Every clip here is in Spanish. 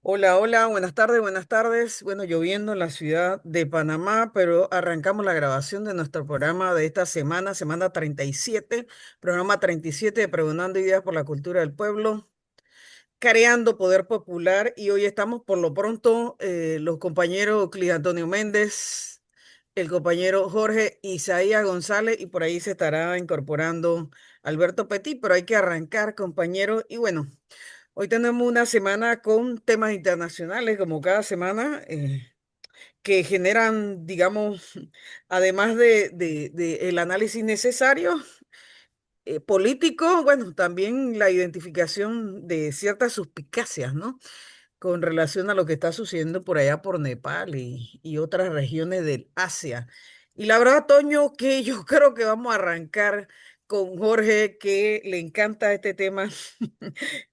Hola, hola, buenas tardes, buenas tardes. Bueno, lloviendo en la ciudad de Panamá, pero arrancamos la grabación de nuestro programa de esta semana, semana 37, programa 37 de Pregonando Ideas por la Cultura del Pueblo, creando poder popular. Y hoy estamos por lo pronto los compañeros Clis Antonio Méndez, el compañero Jorge Isaías González, y por ahí se estará incorporando Alberto Petit, pero hay que arrancar, compañero. Y bueno. Hoy tenemos una semana con temas internacionales, como cada semana, que generan, digamos, además de el análisis necesario, político, bueno, también la identificación de ciertas suspicacias, ¿no? Con relación a lo que está sucediendo por allá por Nepal y otras regiones del Asia. Y la verdad, Toño, que yo creo que vamos a arrancar con Jorge, que le encanta este tema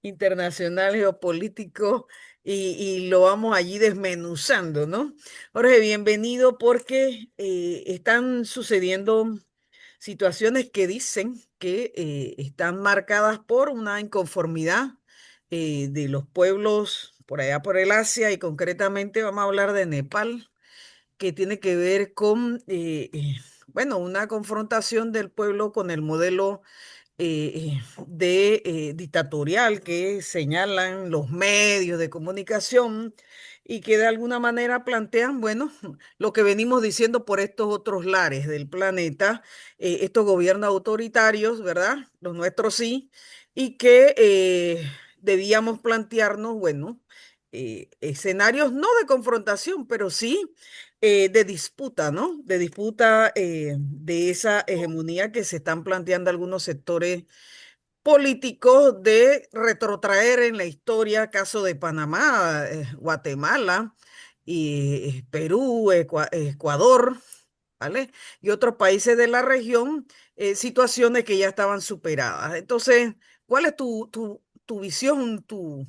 internacional, geopolítico, y lo vamos allí desmenuzando, ¿no? Jorge, bienvenido porque están sucediendo situaciones que dicen que están marcadas por una inconformidad de los pueblos por allá por el Asia y concretamente vamos a hablar de Nepal, que tiene que ver con, bueno, una confrontación del pueblo con el modelo dictatorial que señalan los medios de comunicación y que de alguna manera plantean, bueno, lo que venimos diciendo por estos otros lares del planeta, estos gobiernos autoritarios, ¿verdad? Los nuestros sí, y que debíamos plantearnos, bueno, escenarios no de confrontación, pero sí de disputa, ¿no? De disputa de esa hegemonía que se están planteando algunos sectores políticos de retrotraer en la historia, caso de Panamá, Guatemala, y Perú, Ecuador, ¿vale? Y otros países de la región, situaciones que ya estaban superadas. Entonces, ¿cuál es tu visión, tu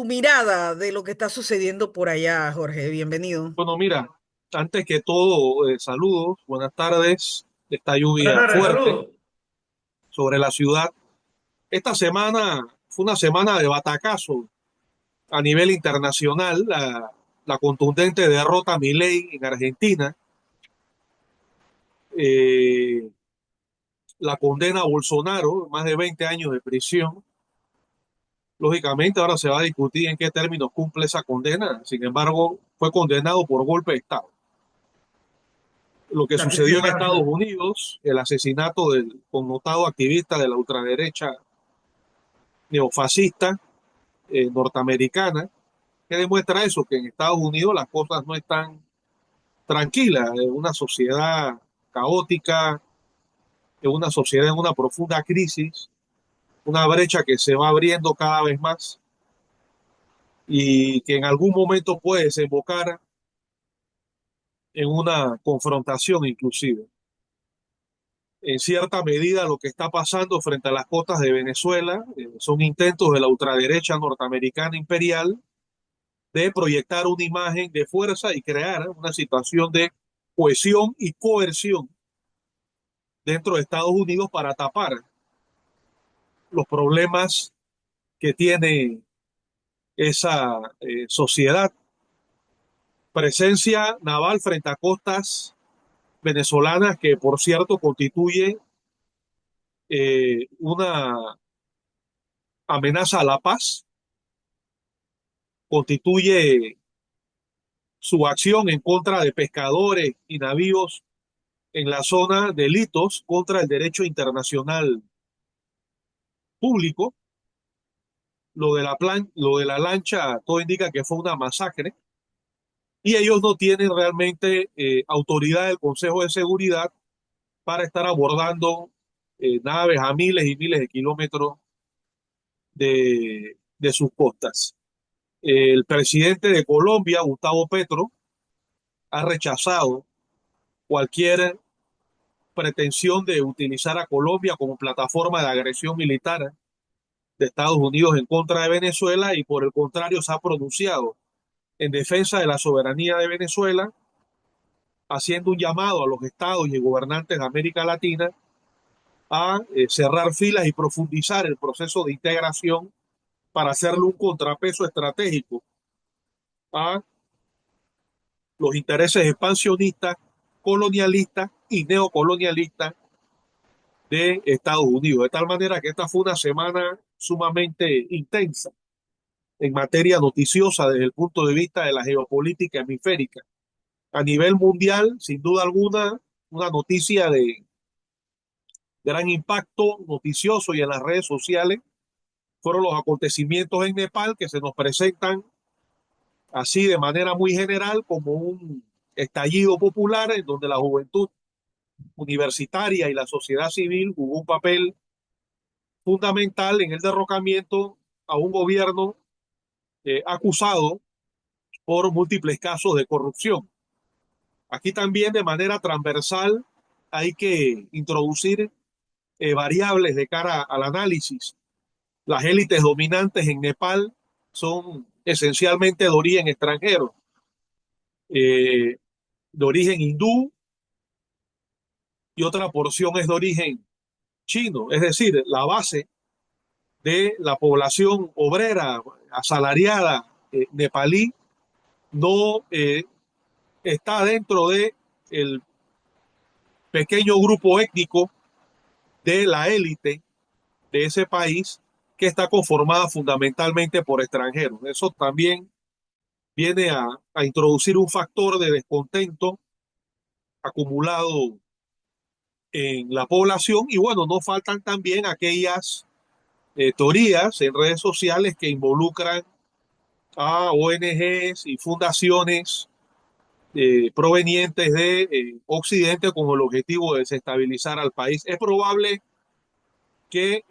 mirada de lo que está sucediendo por allá, Jorge? Bienvenido. Bueno, mira, antes que todo, saludos, buenas tardes. Esta Buenas lluvia tardes, fuerte saludos. sobre la ciudad. Esta semana fue una semana de batacazo a nivel internacional. La contundente derrota a Milei en Argentina, eh, la condena a Bolsonaro, más de 20 años de prisión. Lógicamente, ahora se va a discutir en qué términos cumple esa condena. Sin embargo, fue condenado por golpe de Estado. Lo que La triste sucedió en Estados parte. Unidos, el asesinato del connotado activista de la ultraderecha neofascista norteamericana, que demuestra eso, que en Estados Unidos las cosas no están tranquilas, es una sociedad caótica, es una sociedad en una profunda crisis, una brecha que se va abriendo cada vez más y que en algún momento puede desembocar en una confrontación inclusive. En cierta medida lo que está pasando frente a las costas de Venezuela son intentos de la ultraderecha norteamericana imperial de proyectar una imagen de fuerza y crear una situación de cohesión y coerción dentro de Estados Unidos para tapar los problemas que tiene esa sociedad. Presencia naval frente a costas venezolanas que, por cierto, constituye una amenaza a la paz, constituye su acción en contra de pescadores y navíos en la zona delitos contra el derecho internacional público. Lo de la lancha, todo indica que fue una masacre y ellos no tienen realmente autoridad del Consejo de Seguridad para estar abordando naves a miles y miles de kilómetros de sus costas. El presidente de Colombia, Gustavo Petro, ha rechazado cualquier pretensión de utilizar a Colombia como plataforma de agresión militar de Estados Unidos en contra de Venezuela y por el contrario se ha pronunciado en defensa de la soberanía de Venezuela, haciendo un llamado a los estados y gobernantes de América Latina a cerrar filas y profundizar el proceso de integración para hacerle un contrapeso estratégico a los intereses expansionistas, colonialistas y neocolonialistas de Estados Unidos. De tal manera que esta fue una semana sumamente intensa en materia noticiosa desde el punto de vista de la geopolítica hemisférica. A nivel mundial, sin duda alguna, una noticia de gran impacto noticioso y en las redes sociales fueron los acontecimientos en Nepal que se nos presentan así de manera muy general como un estallido popular en donde la juventud universitaria y la sociedad civil jugó un papel fundamental en el derrocamiento a un gobierno acusado por múltiples casos de corrupción. Aquí también de manera transversal hay que introducir variables de cara al análisis. Las élites dominantes en Nepal son esencialmente de origen extranjero, eh, de origen hindú y otra porción es de origen chino. Es decir, la base de la población obrera asalariada nepalí no está dentro de el pequeño grupo étnico de la élite de ese país que está conformada fundamentalmente por extranjeros. Eso también viene a introducir un factor de descontento acumulado en la población y bueno, no faltan también aquellas teorías en redes sociales que involucran a ONGs y fundaciones provenientes de Occidente con el objetivo de desestabilizar al país. Es probable que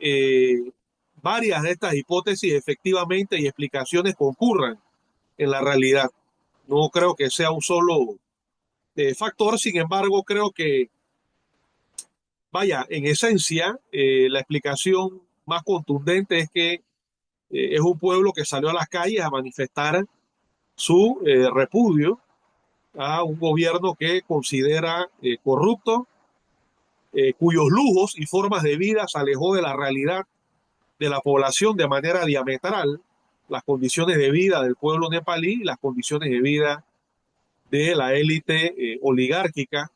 varias de estas hipótesis efectivamente y explicaciones concurran en la realidad. No creo que sea un solo factor, sin embargo, creo que, vaya, en esencia, la explicación más contundente es que es un pueblo que salió a las calles a manifestar su repudio a un gobierno que considera corrupto, cuyos lujos y formas de vida se alejó de la realidad de la población de manera diametral, las condiciones de vida del pueblo nepalí y las condiciones de vida de la élite oligárquica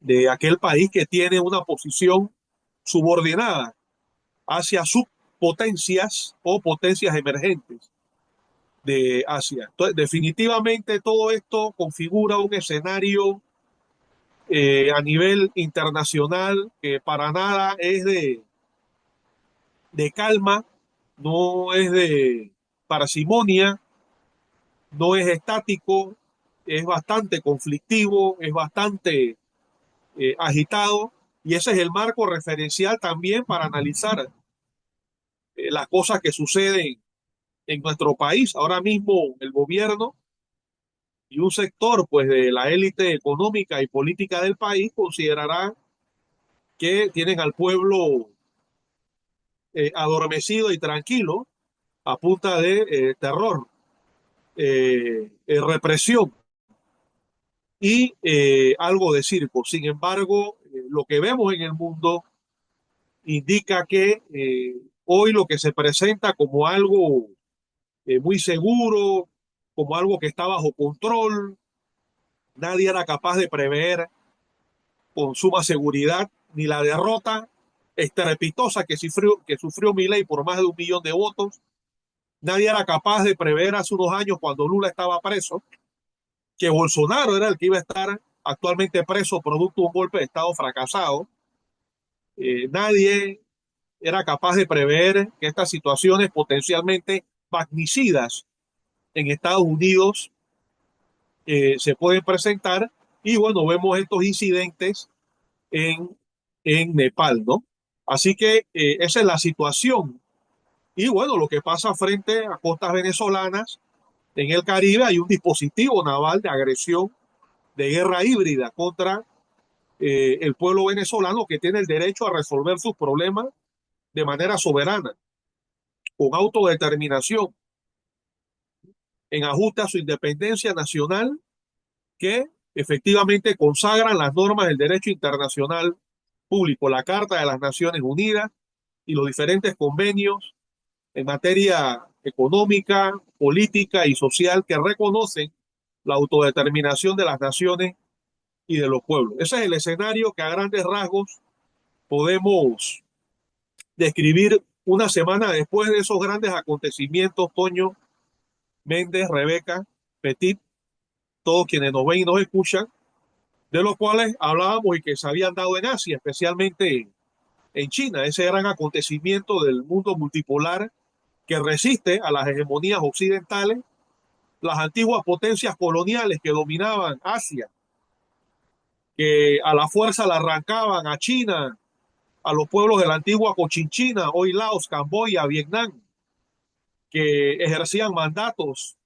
de aquel país que tiene una posición subordinada hacia subpotencias o potencias emergentes de Asia. Entonces, definitivamente todo esto configura un escenario a nivel internacional que para nada es de calma, no es de parsimonia, no es estático, es bastante conflictivo, es bastante agitado y ese es el marco referencial también para analizar las cosas que suceden en nuestro país. Ahora mismo el gobierno y un sector pues de la élite económica y política del país considerará que tienen al pueblo adormecido y tranquilo a punta de terror, represión y algo de circo. Sin embargo, lo que vemos en el mundo indica que hoy lo que se presenta como algo muy seguro, como algo que está bajo control, nadie era capaz de prever con suma seguridad ni la derrota estrepitosa que sufrió Milei por más de 1 millón de votos. Nadie era capaz de prever hace unos años cuando Lula estaba preso que Bolsonaro era el que iba a estar actualmente preso producto de un golpe de Estado fracasado. Nadie era capaz de prever que estas situaciones potencialmente magnicidas en Estados Unidos se pueden presentar y bueno, vemos estos incidentes en, en Nepal, ¿no? Así que esa es la situación. Y bueno, lo que pasa frente a costas venezolanas, en el Caribe hay un dispositivo naval de agresión, de guerra híbrida contra el pueblo venezolano que tiene el derecho a resolver sus problemas de manera soberana, con autodeterminación, en ajuste a su independencia nacional que efectivamente consagran las normas del derecho internacional público, la Carta de las Naciones Unidas y los diferentes convenios en materia económica, política y social que reconocen la autodeterminación de las naciones y de los pueblos. Ese es el escenario que a grandes rasgos podemos describir una semana después de esos grandes acontecimientos, Toño, Méndez, Rebeca, Petit, todos quienes nos ven y nos escuchan, de los cuales hablábamos y que se habían dado en Asia, especialmente en China, ese gran acontecimiento del mundo multipolar que resiste a las hegemonías occidentales, las antiguas potencias coloniales que dominaban Asia, que a la fuerza la arrancaban a China, a los pueblos de la antigua Cochinchina, hoy Laos, Camboya, Vietnam, que ejercían mandatos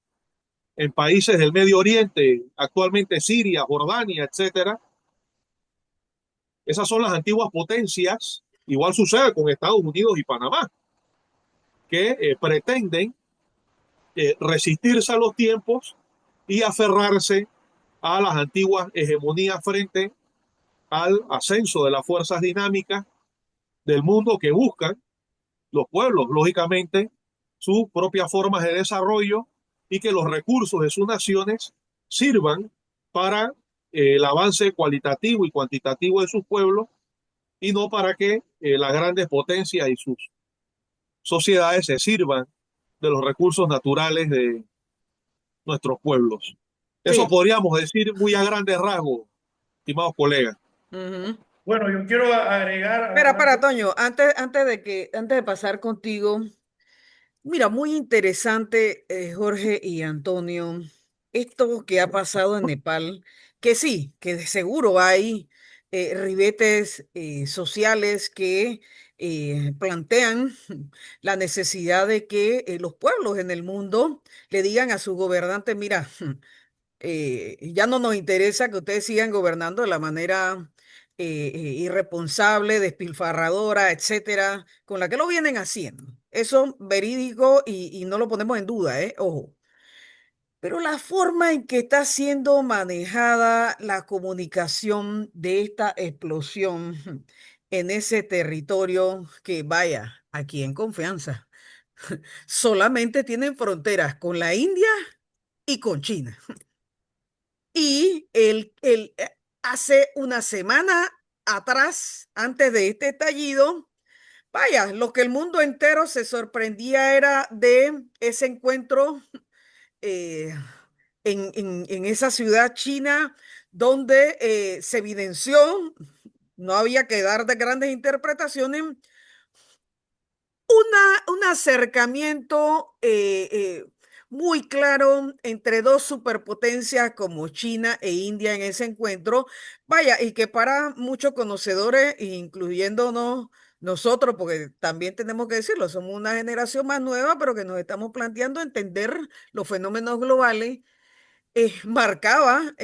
en países del Medio Oriente, actualmente Siria, Jordania, etcétera. Esas son las antiguas potencias. Igual sucede con Estados Unidos y Panamá, que pretenden resistirse a los tiempos y aferrarse a las antiguas hegemonías frente al ascenso de las fuerzas dinámicas del mundo que buscan los pueblos, lógicamente, sus propias formas de desarrollo y que los recursos de sus naciones sirvan para el avance cualitativo y cuantitativo de sus pueblos y no para que las grandes potencias y sus sociedades se sirvan de los recursos naturales de nuestros pueblos. Eso Sí. podríamos decir muy a grandes rasgos, estimados colegas. Ujú. Bueno, yo quiero agregar algunas Espera, cosas. Toño, antes de pasar contigo, mira, muy interesante, Jorge y Antonio, esto que ha pasado en Nepal, que sí, que de seguro hay ribetes sociales que plantean la necesidad de que los pueblos en el mundo le digan a su gobernante, mira, ya no nos interesa que ustedes sigan gobernando de la manera irresponsable, despilfarradora, etcétera, con la que lo vienen haciendo. Eso verídico y no lo ponemos en duda, ¿eh? Ojo. Pero la forma en que está siendo manejada la comunicación de esta explosión en ese territorio que vaya, aquí en confianza, solamente tienen fronteras con la India y con China. Y hace una semana atrás, antes de este estallido, vaya, lo que el mundo entero se sorprendía era de ese encuentro eh, en esa ciudad china donde se evidenció, no había que dar de grandes interpretaciones, un acercamiento muy claro entre dos superpotencias como China e India en ese encuentro. Vaya, y que para muchos conocedores, incluyéndonos nosotros, porque también tenemos que decirlo, somos una generación más nueva, pero que nos estamos planteando entender los fenómenos globales, marcaba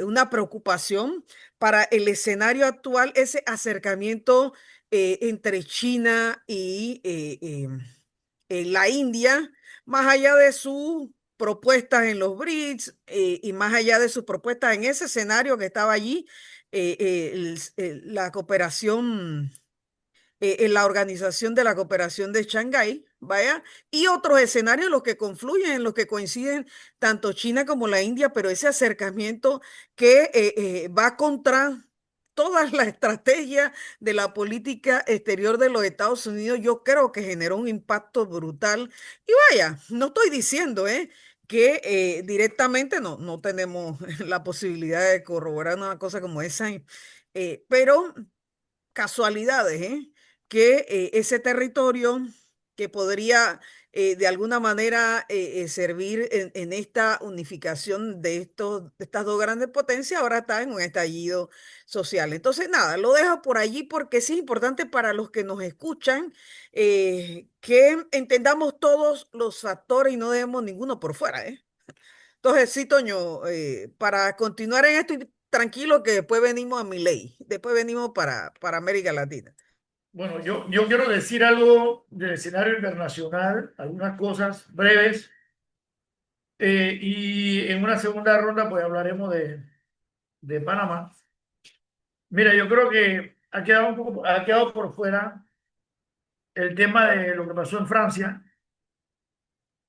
una preocupación para el escenario actual, ese acercamiento entre China y la India, más allá de sus propuestas en los BRICS y más allá de sus propuestas en ese escenario que estaba allí, la cooperación en la Organización de la Cooperación de Shanghái, vaya, y otros escenarios en los que confluyen, en los que coinciden tanto China como la India, pero ese acercamiento que va contra toda la estrategia de la política exterior de los Estados Unidos, yo creo que generó un impacto brutal. Y vaya, no estoy diciendo, que directamente no tenemos la posibilidad de corroborar una cosa como esa, pero casualidades, que ese territorio que podría de alguna manera servir en esta unificación de estas dos grandes potencias, ahora está en un estallido social. Entonces, nada, lo dejo por allí porque sí es importante para los que nos escuchan que entendamos todos los factores y no dejemos ninguno por fuera, ¿eh? Entonces, sí, Toño, para continuar en esto, y tranquilo que después venimos a Milei, después venimos para América Latina. Bueno, yo quiero decir algo del escenario internacional, algunas cosas breves, y en una segunda ronda pues hablaremos de Panamá. Mira, yo creo que ha quedado por fuera el tema de lo que pasó en Francia,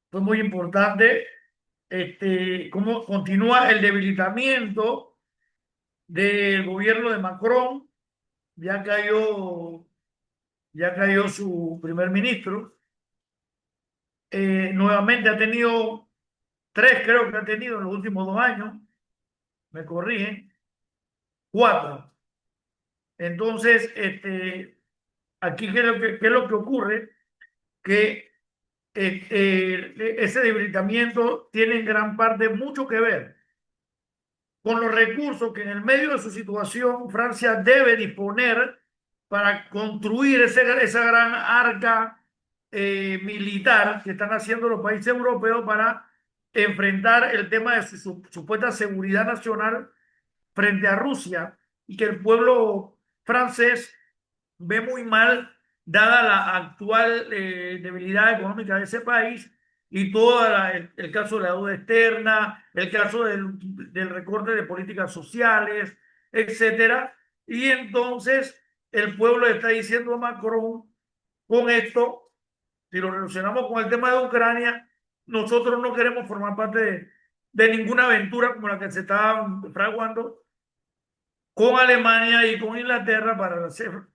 fue muy importante cómo continúa el debilitamiento del gobierno de Macron. Ya cayó, ya cayó su primer ministro. Nuevamente ha tenido tres, creo que ha tenido en los últimos 2 años, me corrigen, cuatro. Entonces, aquí, ¿qué es lo que ocurre? Que ese debilitamiento tiene en gran parte mucho que ver con los recursos que en el medio de su situación Francia debe disponer para construir esa gran arca militar que están haciendo los países europeos para enfrentar el tema de su supuesta seguridad nacional frente a Rusia, y que el pueblo francés ve muy mal, dada la actual debilidad económica de ese país y todo el caso de la deuda externa, el caso del recorte de políticas sociales, etcétera. Y entonces el pueblo está diciendo a Macron, con esto, si lo relacionamos con el tema de Ucrania, nosotros no queremos formar parte de ninguna aventura como la que se está fraguando con Alemania y con Inglaterra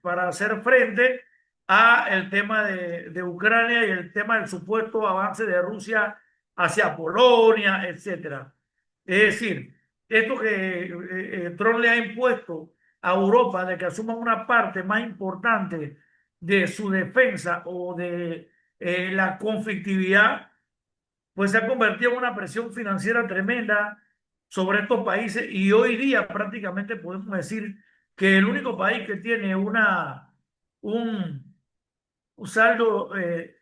para hacer frente a el tema de Ucrania y el tema del supuesto avance de Rusia hacia Polonia, etcétera. Es decir, esto que Trump le ha impuesto a Europa de que asuma una parte más importante de su defensa o de la conflictividad, pues se ha convertido en una presión financiera tremenda sobre estos países, y hoy día prácticamente podemos decir que el único país que tiene un, un saldo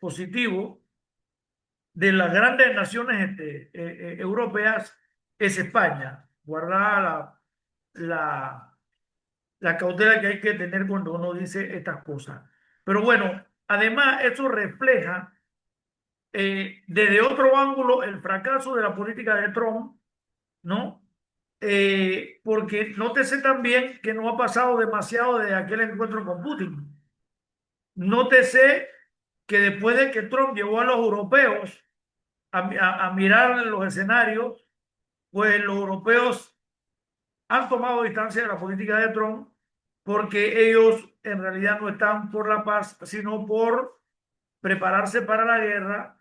positivo de las grandes naciones europeas es España, guardada la, la cautela que hay que tener cuando uno dice estas cosas. Pero bueno, además eso refleja desde otro ángulo el fracaso de la política de Trump, ¿no? Porque nótese también que no ha pasado demasiado de aquel encuentro con Putin. Nótese que después de que Trump llevó a los europeos a mirar los escenarios, pues los europeos han tomado distancia de la política de Trump, porque ellos en realidad no están por la paz, sino por prepararse para la guerra,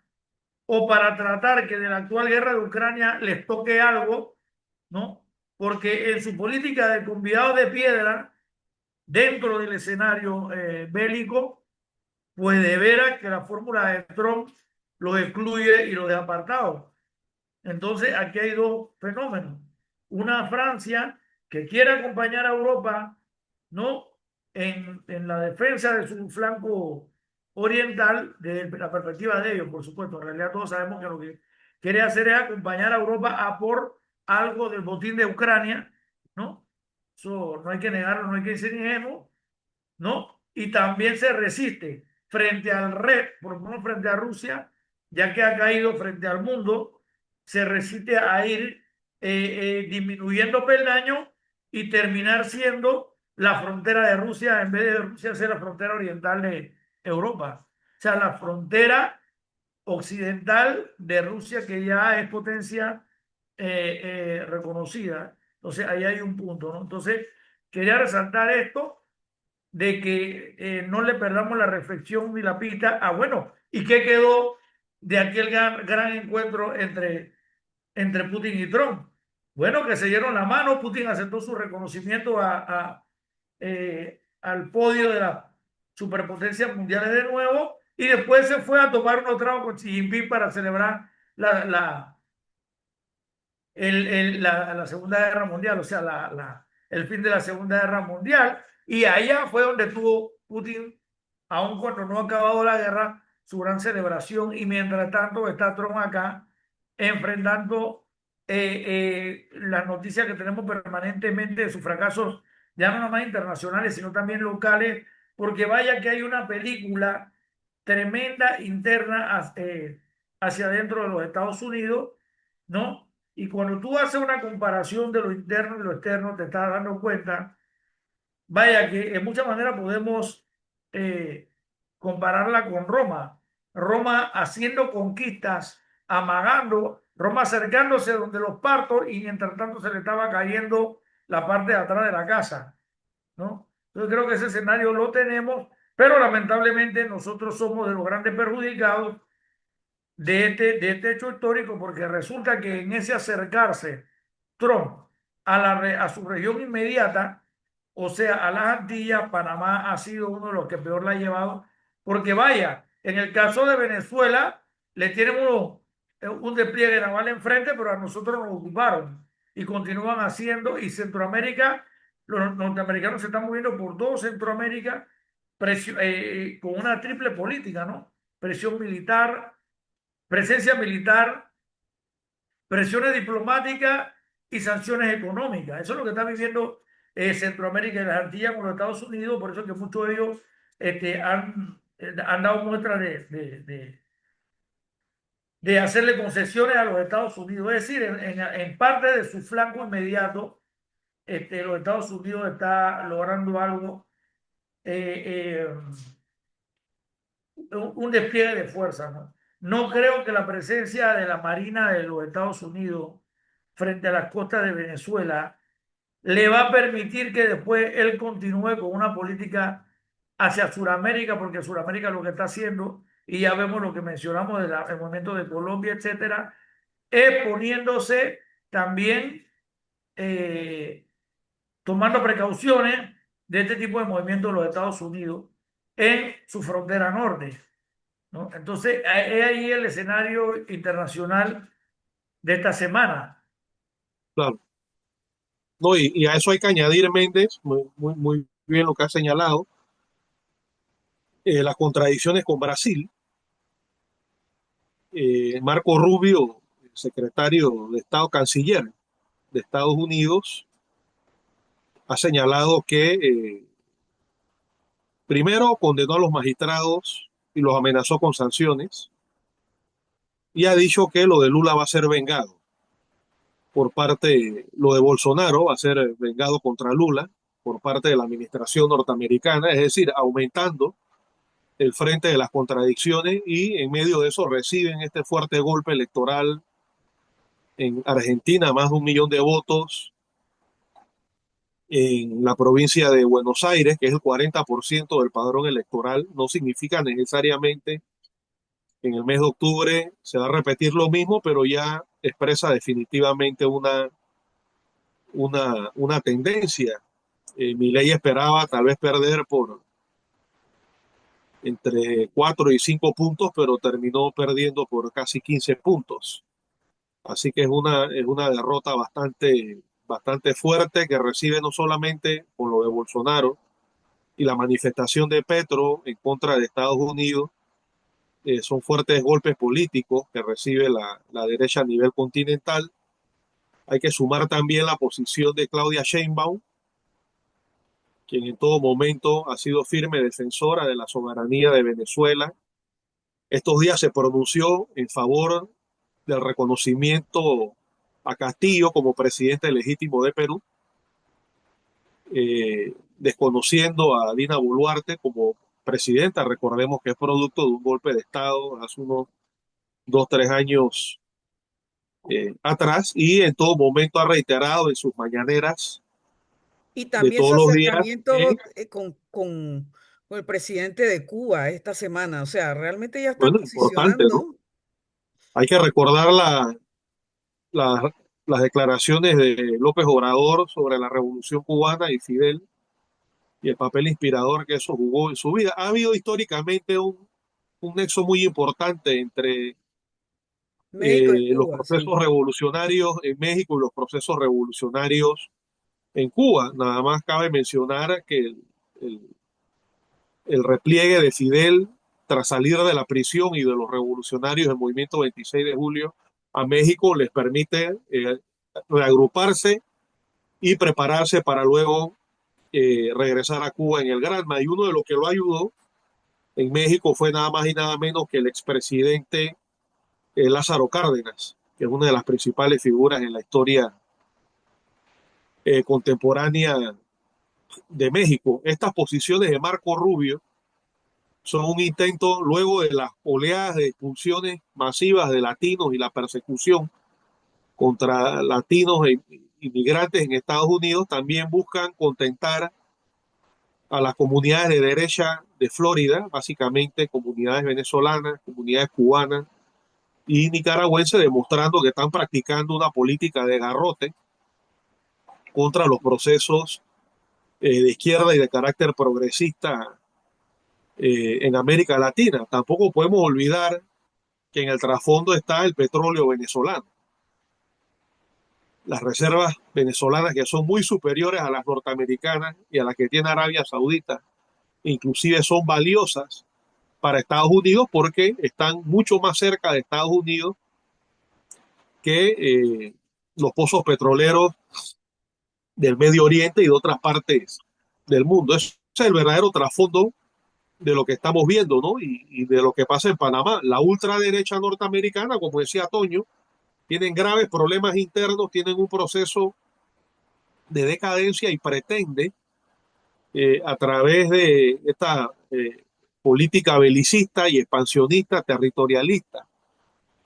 o para tratar que de la actual guerra de Ucrania les toque algo, ¿no? Porque en su política de convidado de piedra, dentro del escenario bélico, pues de veras que la fórmula de Trump los excluye y los deja apartados. Entonces, aquí hay dos fenómenos. Una Francia que quiere acompañar a Europa, ¿no? En la defensa de su flanco oriental, desde la perspectiva de ellos, por supuesto. En realidad todos sabemos que lo que quiere hacer es acompañar a Europa a por algo del botín de Ucrania, ¿no? Eso no hay que negarlo, no hay que ser ingenuo, ¿no? Y también se resiste frente al por lo menos frente a Rusia, ya que ha caído frente al mundo, se resiste a ir disminuyendo peldaño y terminar siendo la frontera de Rusia, en vez de Rusia ser la frontera oriental de Europa. O sea, la frontera occidental de Rusia, que ya es potencia reconocida. Entonces, ahí hay un punto, ¿no? Entonces, quería resaltar esto de que no le perdamos la reflexión ni la pista. Ah, bueno, ¿y qué quedó de aquel gran encuentro entre Putin y Trump? Bueno, que se dieron la mano. Putin aceptó su reconocimiento al podio de las superpotencias mundiales de nuevo, y después se fue a tomar unos tragos con Xi Jinping para celebrar la Segunda Guerra Mundial, o sea, el fin de la Segunda Guerra Mundial. Y allá fue donde tuvo Putin, aun cuando no ha acabado la guerra, su gran celebración. Y mientras tanto está Trump acá enfrentando las noticias que tenemos permanentemente de sus fracasos, ya no más internacionales, sino también locales, porque vaya que hay una película tremenda interna hacia adentro de los Estados Unidos, ¿no? Y cuando tú haces una comparación de lo interno y lo externo, te estás dando cuenta, vaya que en muchas maneras podemos eh, compararla con Roma. Roma haciendo conquistas amagando, Roma acercándose donde los partos y mientras tanto se le estaba cayendo la parte de atrás de la casa, ¿no? Entonces creo que ese escenario lo tenemos, pero lamentablemente nosotros somos de los grandes perjudicados de este hecho histórico, porque resulta que en ese acercarse Trump a su región inmediata, o sea, a las Antillas, Panamá ha sido uno de los que peor la ha llevado, porque vaya, en el caso de Venezuela, le tienen un despliegue naval enfrente, pero a nosotros nos ocuparon y continúan haciendo, y Centroamérica, los norteamericanos se están moviendo por todo Centroamérica con una triple política, ¿no? Presión militar, presencia militar, presiones diplomáticas y sanciones económicas. Eso es lo que está viviendo Centroamérica y las Antillas con los Estados Unidos, por eso que muchos de ellos han dado muestras de hacerle concesiones a los Estados Unidos. Es decir, en parte de su flanco inmediato, los Estados Unidos está logrando algo, eh, eh, un despliegue de fuerza, ¿no? No creo que la presencia de la Marina de los Estados Unidos frente a las costas de Venezuela le va a permitir que después él continúe con una política hacia Sudamérica, porque Sudamérica lo que está haciendo, y ya vemos lo que mencionamos del movimiento de Colombia, etcétera, es poniéndose también, eh, tomando precauciones de este tipo de movimientos de los Estados Unidos en su frontera norte, ¿no? Entonces, es ahí el escenario internacional de esta semana. Claro. No, y a eso hay que añadir, Méndez, muy bien lo que ha señalado, las contradicciones con Brasil. Marco Rubio, secretario de Estado, canciller de Estados Unidos, ha señalado que primero condenó a los magistrados y los amenazó con sanciones y ha dicho que lo de Lula va a ser vengado por parte, lo de Bolsonaro va a ser vengado contra Lula por parte de la administración norteamericana, es decir, aumentando el frente de las contradicciones y en medio de eso reciben este fuerte golpe electoral en Argentina, más de 1 millón de votos, en la provincia de Buenos Aires, que es el 40% del padrón electoral, no significa necesariamente que en el mes de octubre se va a repetir lo mismo, pero ya expresa definitivamente una tendencia. Milei esperaba tal vez perder por entre 4 y 5 puntos, pero terminó perdiendo por casi 15 puntos. Así que es una derrota bastante fuerte que recibe no solamente con lo de Bolsonaro y la manifestación de Petro en contra de Estados Unidos, son fuertes golpes políticos que recibe la derecha a nivel continental. Hay que sumar también la posición de Claudia Sheinbaum, quien en todo momento ha sido firme defensora de la soberanía de Venezuela. Estos días se pronunció en favor del reconocimiento a Castillo como presidente legítimo de Perú, desconociendo a Dina Boluarte como presidenta. Recordemos que es producto de un golpe de Estado hace unos 2, 3 años atrás, y en todo momento ha reiterado en sus mañaneras Y de también su todos los días que, acercamiento con el presidente de Cuba esta semana. O sea, realmente ya está bueno, importante, ¿no? posicionando. Hay que recordar la, las declaraciones de López Obrador sobre la Revolución Cubana y Fidel y el papel inspirador que eso jugó en su vida. Ha habido históricamente un nexo muy importante entre México y los Cuba, procesos sí. revolucionarios en México y los procesos revolucionarios en Cuba. Nada más cabe mencionar que el, el repliegue de Fidel tras salir de la prisión y de los revolucionarios del movimiento 26 de julio a México les permite reagruparse y prepararse para luego regresar a Cuba en el Granma. Y uno de los que lo ayudó en México fue nada más y nada menos que el expresidente Lázaro Cárdenas, que es una de las principales figuras en la historia contemporánea de México. Estas posiciones de Marco Rubio son un intento luego de las oleadas de expulsiones masivas de latinos y la persecución contra latinos e inmigrantes en Estados Unidos, también buscan contentar a las comunidades de derecha de Florida, básicamente comunidades venezolanas, comunidades cubanas y nicaragüenses, demostrando que están practicando una política de garrote contra los procesos de izquierda y de carácter progresista en América Latina. Tampoco podemos olvidar que en el trasfondo está el petróleo venezolano. Las reservas venezolanas que son muy superiores a las norteamericanas y a las que tiene Arabia Saudita, inclusive son valiosas para Estados Unidos porque están mucho más cerca de Estados Unidos que los pozos petroleros del Medio Oriente y de otras partes del mundo. Ese es el verdadero trasfondo de lo que estamos viendo, ¿no? Y de lo que pasa en Panamá. La ultraderecha norteamericana, como decía Toño, tienen graves problemas internos, tienen un proceso de decadencia y pretende, a través de esta política belicista y expansionista, territorialista,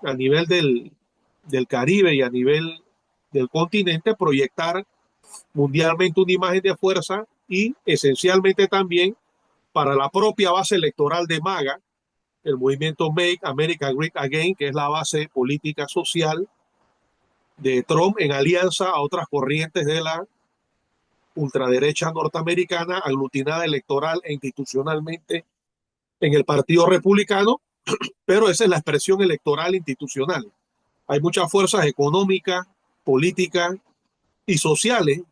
a nivel del Caribe y a nivel del continente, proyectar mundialmente una imagen de fuerza y esencialmente también para la propia base electoral de MAGA, el movimiento Make America Great Again, que es la base política social de Trump en alianza a otras corrientes de la ultraderecha norteamericana, aglutinada electoral e institucionalmente en el Partido Republicano, pero esa es la expresión electoral institucional. Hay muchas fuerzas económicas, políticas y sociales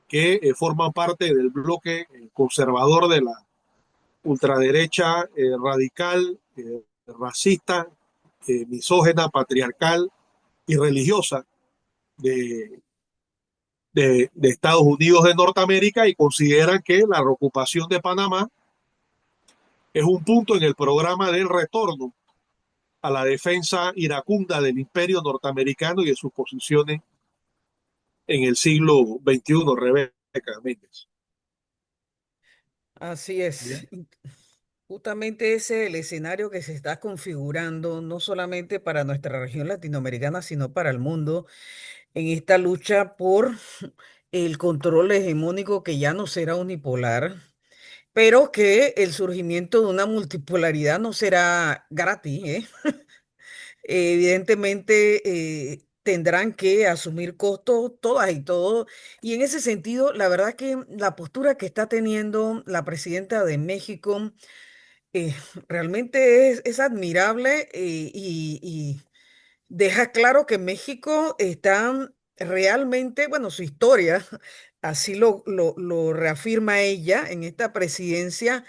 que forman parte del bloque conservador de la ultraderecha radical, racista, misógena, patriarcal y religiosa de, de Estados Unidos de Norteamérica, y consideran que la reocupación de Panamá es un punto en el programa del retorno a la defensa iracunda del imperio norteamericano y de sus posiciones en el siglo XXI, Rebeca Méndez. Así es. Bien. Justamente ese es el escenario que se está configurando no solamente para nuestra región latinoamericana, sino para el mundo en esta lucha por el control hegemónico que ya no será unipolar, pero que el surgimiento de una multipolaridad no será gratis, ¿eh? Evidentemente tendrán que asumir costos todas y todos. Y en ese sentido, la verdad que la postura que está teniendo la presidenta de México eh, realmente es admirable y deja claro que México está realmente, bueno, su historia, así lo reafirma ella en esta presidencia,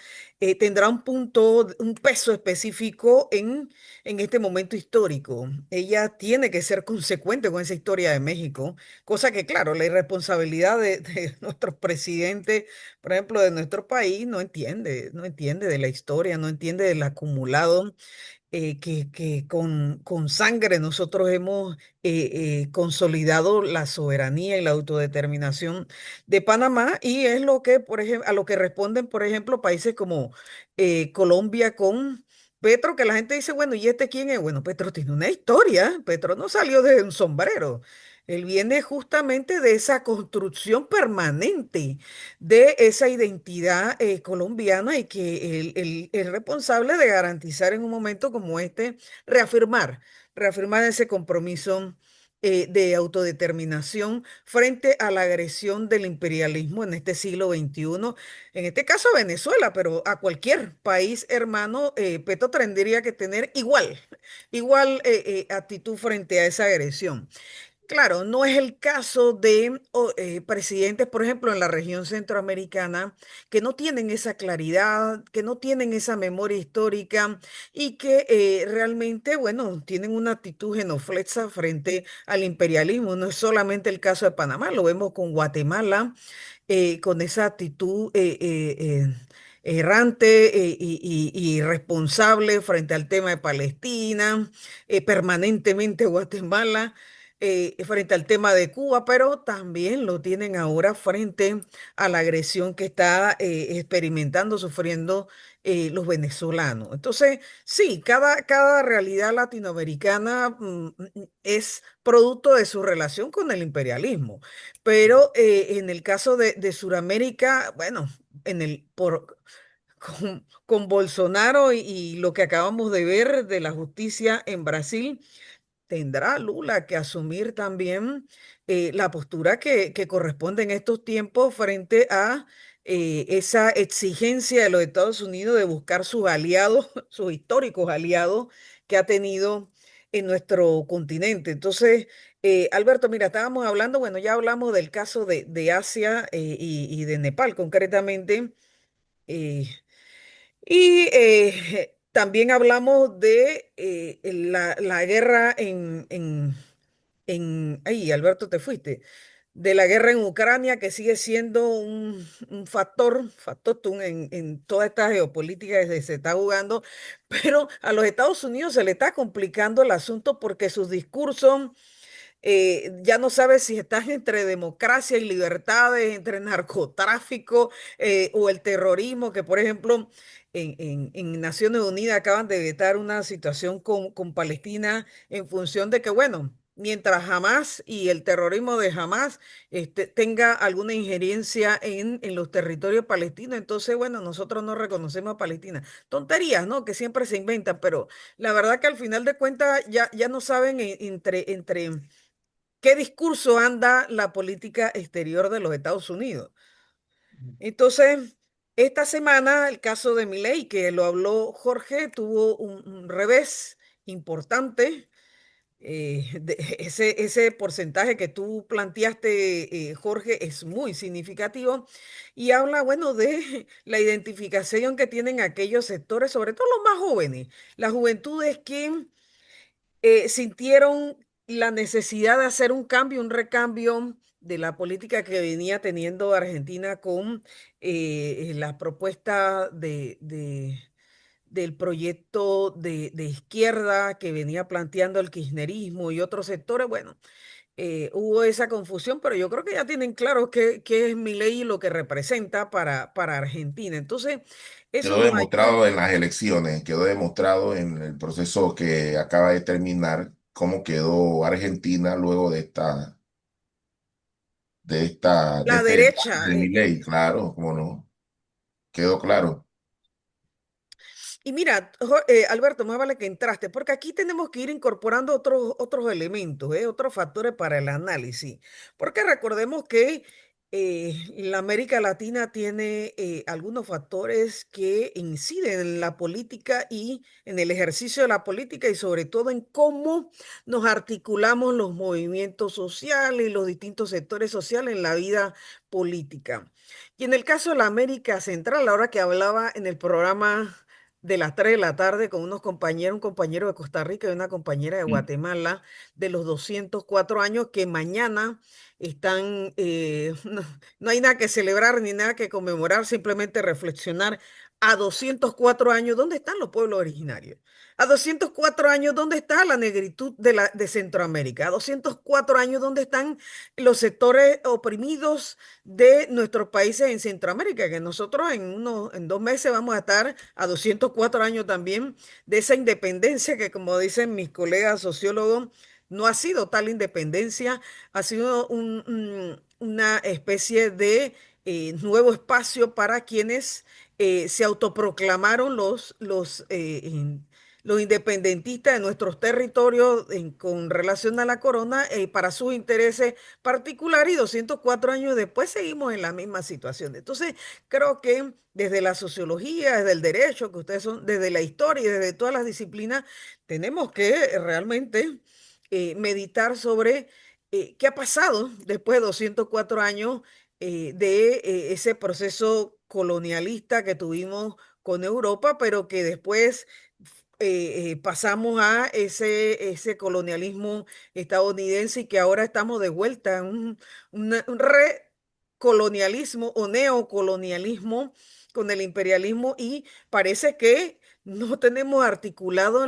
tendrá un punto, un peso específico en este momento histórico. Ella tiene que ser consecuente con esa historia de México, cosa que, claro, la irresponsabilidad de nuestros presidentes, por ejemplo, de nuestro país, no entiende de la historia, no entiende del acumulado que con sangre nosotros hemos consolidado la soberanía y la autodeterminación de Panamá y es lo que, por ejemplo, a lo que responden, por ejemplo, países como Colombia con Petro, que la gente dice, bueno, ¿y este quién es? Bueno, Petro tiene una historia, Petro no salió de un sombrero. Él viene justamente de esa construcción permanente de esa identidad colombiana y que él es responsable de garantizar en un momento como este, reafirmar ese compromiso de autodeterminación frente a la agresión del imperialismo en este siglo XXI, en este caso a Venezuela, pero a cualquier país hermano, Petro tendría que tener igual actitud frente a esa agresión. Claro, no es el caso de presidentes, por ejemplo, en la región centroamericana, que no tienen esa claridad, que no tienen esa memoria histórica y que realmente, bueno, tienen una actitud genuflexa frente al imperialismo. No es solamente el caso de Panamá, lo vemos con Guatemala, con esa actitud errante y irresponsable frente al tema de Palestina, permanentemente Guatemala. frente al tema de Cuba, pero también lo tienen ahora frente a la agresión que está experimentando, sufriendo los venezolanos. Entonces, sí, cada realidad latinoamericana es producto de su relación con el imperialismo, pero en el caso de Sudamérica, bueno, con Bolsonaro y lo que acabamos de ver de la justicia en Brasil, tendrá Lula que asumir también la postura que corresponde en estos tiempos frente a esa exigencia de los Estados Unidos de buscar sus aliados, sus históricos aliados que ha tenido en nuestro continente. Entonces, Alberto, mira, estábamos hablando, bueno, ya hablamos del caso de Asia y de Nepal concretamente. eh, también hablamos de la guerra ay, Alberto, te fuiste, de la guerra en Ucrania, que sigue siendo un factotum en toda esta geopolítica que se está jugando, pero a los Estados Unidos se le está complicando el asunto porque sus discursos ya no sabes si estás entre democracia y libertades, entre narcotráfico o el terrorismo, que por ejemplo en Naciones Unidas acaban de vetar una situación con Palestina en función de que, bueno, mientras Hamas y el terrorismo de Hamas tenga alguna injerencia en los territorios palestinos, entonces, bueno, nosotros no reconocemos a Palestina. Tonterías, ¿no? Que siempre se inventan, pero la verdad que al final de cuentas ya no saben entre qué discurso anda la política exterior de los Estados Unidos. Entonces, esta semana el caso de Milei, que lo habló Jorge, tuvo un revés importante. Ese porcentaje que tú planteaste, Jorge, es muy significativo y habla, bueno, de la identificación que tienen aquellos sectores, sobre todo los más jóvenes, las juventudes que sintieron la necesidad de hacer un cambio, un recambio de la política que venía teniendo Argentina con la propuesta del proyecto de izquierda que venía planteando el kirchnerismo y otros sectores. Bueno, hubo esa confusión, pero yo creo que ya tienen claro qué es Milei y lo que representa para Argentina. Entonces, eso Quedó nos ayuda. demostrado en las elecciones, quedó demostrado en el proceso que acaba de terminar cómo quedó Argentina luego de La este derecha. de Milei, claro, cómo no, quedó claro. Y mira, Alberto, más vale que entraste, porque aquí tenemos que ir incorporando otros elementos, otros factores para el análisis. Porque recordemos que la América Latina tiene algunos factores que inciden en la política y en el ejercicio de la política y sobre todo en cómo nos articulamos los movimientos sociales y los distintos sectores sociales en la vida política. Y en el caso de la América Central, ahora que hablaba en el programa de las 3 de la tarde con unos compañeros, un compañero de Costa Rica y una compañera de Mm. Guatemala de los 204 años que mañana están, no hay nada que celebrar ni nada que conmemorar, simplemente reflexionar a 204 años, ¿dónde están los pueblos originarios? A 204 años, ¿dónde está la negritud de Centroamérica? A 204 años, ¿dónde están los sectores oprimidos de nuestros países en Centroamérica? Que nosotros en 2 meses vamos a estar a 204 años también de esa independencia que, como dicen mis colegas sociólogos, no ha sido tal independencia, ha sido una especie de nuevo espacio para quienes se autoproclamaron los independentistas de nuestros territorios con relación a la corona para sus intereses particulares y 204 años después seguimos en la misma situación. Entonces, creo que desde la sociología, desde el derecho, que ustedes son, desde la historia y desde todas las disciplinas, tenemos que realmente meditar sobre qué ha pasado después de 204 años de ese proceso colonialista que tuvimos con Europa, pero que después pasamos a ese colonialismo estadounidense y que ahora estamos de vuelta en un recolonialismo o neocolonialismo con el imperialismo y parece que no tenemos articulado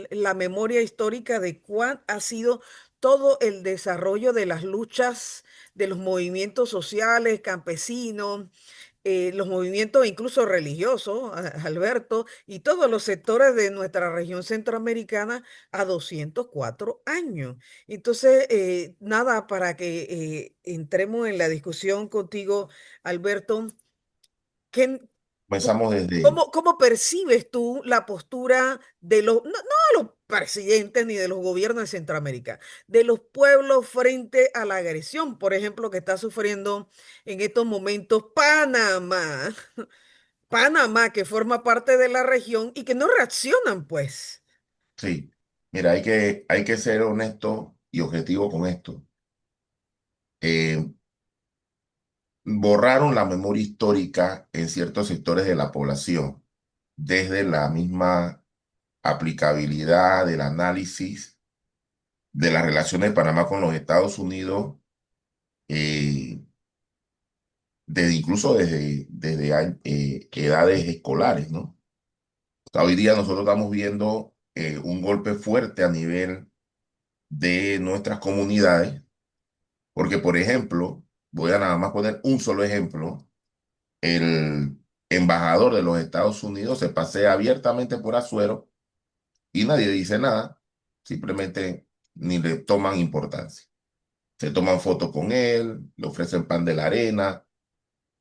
la memoria histórica de cuál ha sido todo el desarrollo de las luchas de los movimientos sociales, campesinos, los movimientos incluso religiosos, Alberto, y todos los sectores de nuestra región centroamericana a 204 años. Entonces, nada, para que entremos en la discusión contigo, Alberto, ¿qué, Comenzamos desde, ¿cómo percibes tú la postura de los, no de los presidentes ni de los gobiernos de Centroamérica, de los pueblos frente a la agresión, por ejemplo, que está sufriendo en estos momentos Panamá? Panamá, que forma parte de la región y que no reaccionan, pues. sí, mira, hay que ser honesto y objetivo con esto. Eh, Borraron la memoria histórica en ciertos sectores de la población, desde la misma aplicabilidad del análisis de las relaciones de Panamá con los Estados Unidos, eh, desde edades escolares, ¿no? O sea, hoy día nosotros estamos viendo un golpe fuerte a nivel de nuestras comunidades, porque, por ejemplo, voy a nada más poner un solo ejemplo: el embajador de los Estados Unidos se pasea abiertamente por Azuero y nadie dice nada, simplemente ni le toman importancia. Se toman fotos con él, le ofrecen pan de la arena,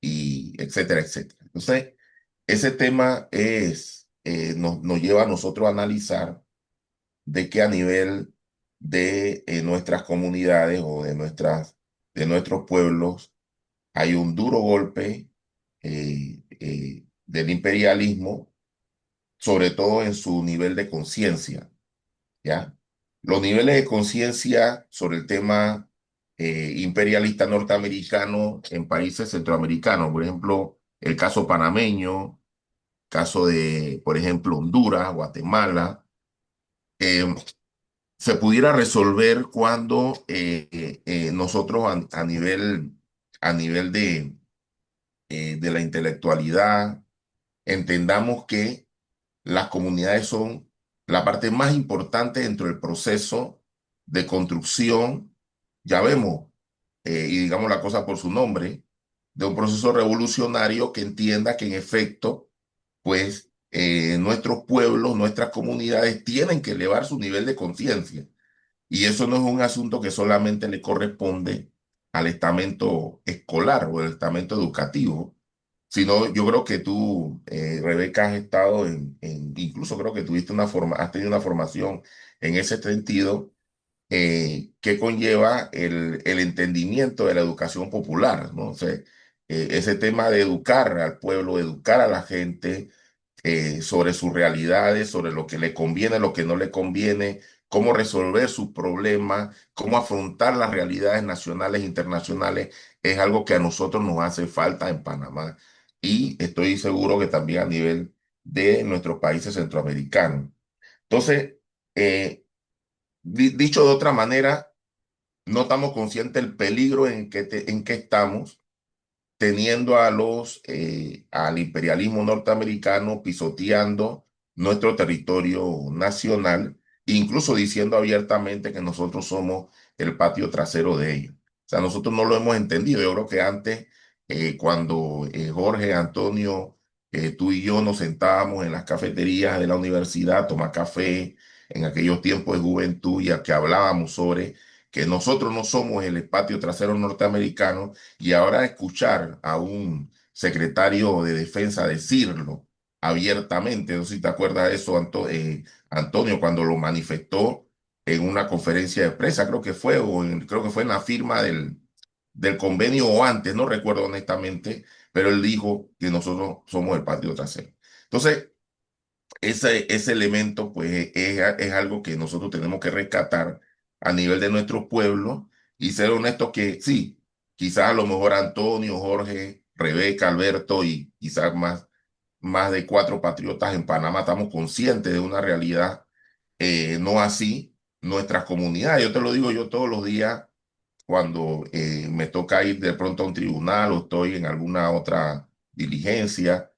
y etcétera, etcétera. Entonces, ese tema nos lleva a nosotros a analizar de que a nivel de nuestras comunidades o de nuestros pueblos hay un duro golpe del imperialismo, sobre todo en su nivel de conciencia, ¿ya? Los niveles de conciencia sobre el tema imperialista norteamericano en países centroamericanos, por ejemplo, el caso panameño, caso de, por ejemplo, Honduras, Guatemala, eh, se pudiera resolver cuando nosotros a nivel de la intelectualidad entendamos que las comunidades son la parte más importante dentro del proceso de construcción, ya vemos, y digamos la cosa por su nombre, de un proceso revolucionario que entienda que en efecto, pues nuestros pueblos, nuestras comunidades tienen que elevar su nivel de conciencia. Y eso no es un asunto que solamente le corresponde al estamento escolar o al estamento educativo, sino yo creo que tú, Rebeca, has estado incluso creo que has tenido una formación en ese sentido, que conlleva el entendimiento de la educación popular, ¿no? O sea, ese tema de educar al pueblo, educar a la gente sobre sus realidades, sobre lo que le conviene, lo que no le conviene, cómo resolver sus problemas, cómo afrontar las realidades nacionales e internacionales, es algo que a nosotros nos hace falta en Panamá. Y estoy seguro que también a nivel de nuestros países centroamericanos. Entonces, dicho de otra manera, no estamos conscientes del peligro en que estamos teniendo al imperialismo norteamericano pisoteando nuestro territorio nacional, incluso diciendo abiertamente que nosotros somos el patio trasero de ellos. O sea, nosotros no lo hemos entendido. Yo creo que antes, cuando Jorge, Antonio, tú y yo nos sentábamos en las cafeterías de la universidad a tomar café, en aquellos tiempos de juventud, y a que hablábamos sobre que nosotros no somos el patio trasero norteamericano, y ahora escuchar a un secretario de defensa decirlo abiertamente, no sé si te acuerdas de eso, Antonio, cuando lo manifestó en una conferencia de prensa, creo que fue en la firma del convenio o antes, no recuerdo honestamente, pero él dijo que nosotros somos el patio trasero. Entonces, ese elemento, pues, es algo que nosotros tenemos que rescatar a nivel de nuestro pueblo y ser honestos que sí, quizás a lo mejor Antonio, Jorge, Rebeca, Alberto y quizás más de 4 patriotas en Panamá estamos conscientes de una realidad, no así nuestras comunidades. Yo te lo digo yo todos los días cuando me toca ir de pronto a un tribunal o estoy en alguna otra diligencia,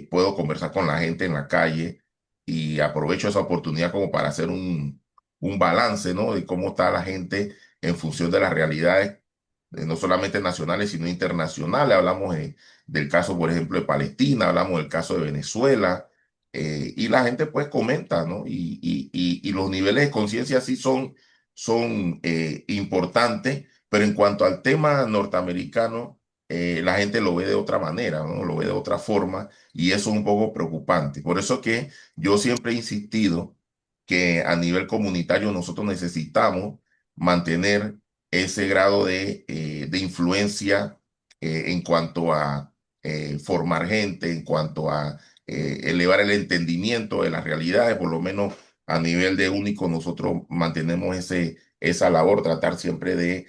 puedo conversar con la gente en la calle y aprovecho esa oportunidad como para hacer un balance, ¿no? De cómo está la gente en función de las realidades, no solamente nacionales, sino internacionales. Hablamos del caso, por ejemplo, de Palestina, hablamos del caso de Venezuela, y la gente pues comenta, ¿no? Y los niveles de conciencia sí son importantes, pero en cuanto al tema norteamericano, la gente lo ve de otra manera, ¿no? Lo ve de otra forma, y eso es un poco preocupante. Por eso que yo siempre he insistido que a nivel comunitario nosotros necesitamos mantener ese grado de influencia en cuanto a formar gente, en cuanto a elevar el entendimiento de las realidades, por lo menos a nivel de único, nosotros mantenemos esa labor, tratar siempre de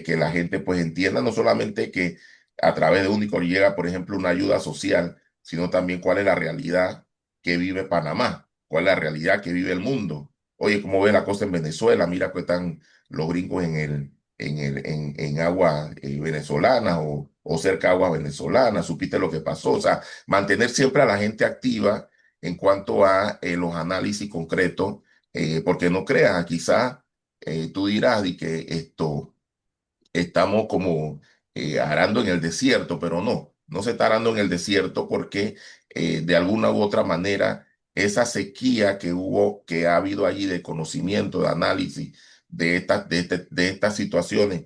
que la gente pues entienda no solamente que a través de único llega, por ejemplo, una ayuda social, sino también cuál es la realidad que vive Panamá, cuál es la realidad que vive el mundo. Oye, ¿cómo ve la cosa en Venezuela? Mira que están los gringos en aguas venezolanas o cerca de aguas venezolanas, supiste lo que pasó. O sea, mantener siempre a la gente activa en cuanto a los análisis concretos, porque no creas, quizás tú dirás y que esto estamos como arando en el desierto, pero no se está arando en el desierto porque de alguna u otra manera esa sequía que hubo, que ha habido allí de conocimiento, de análisis de estas situaciones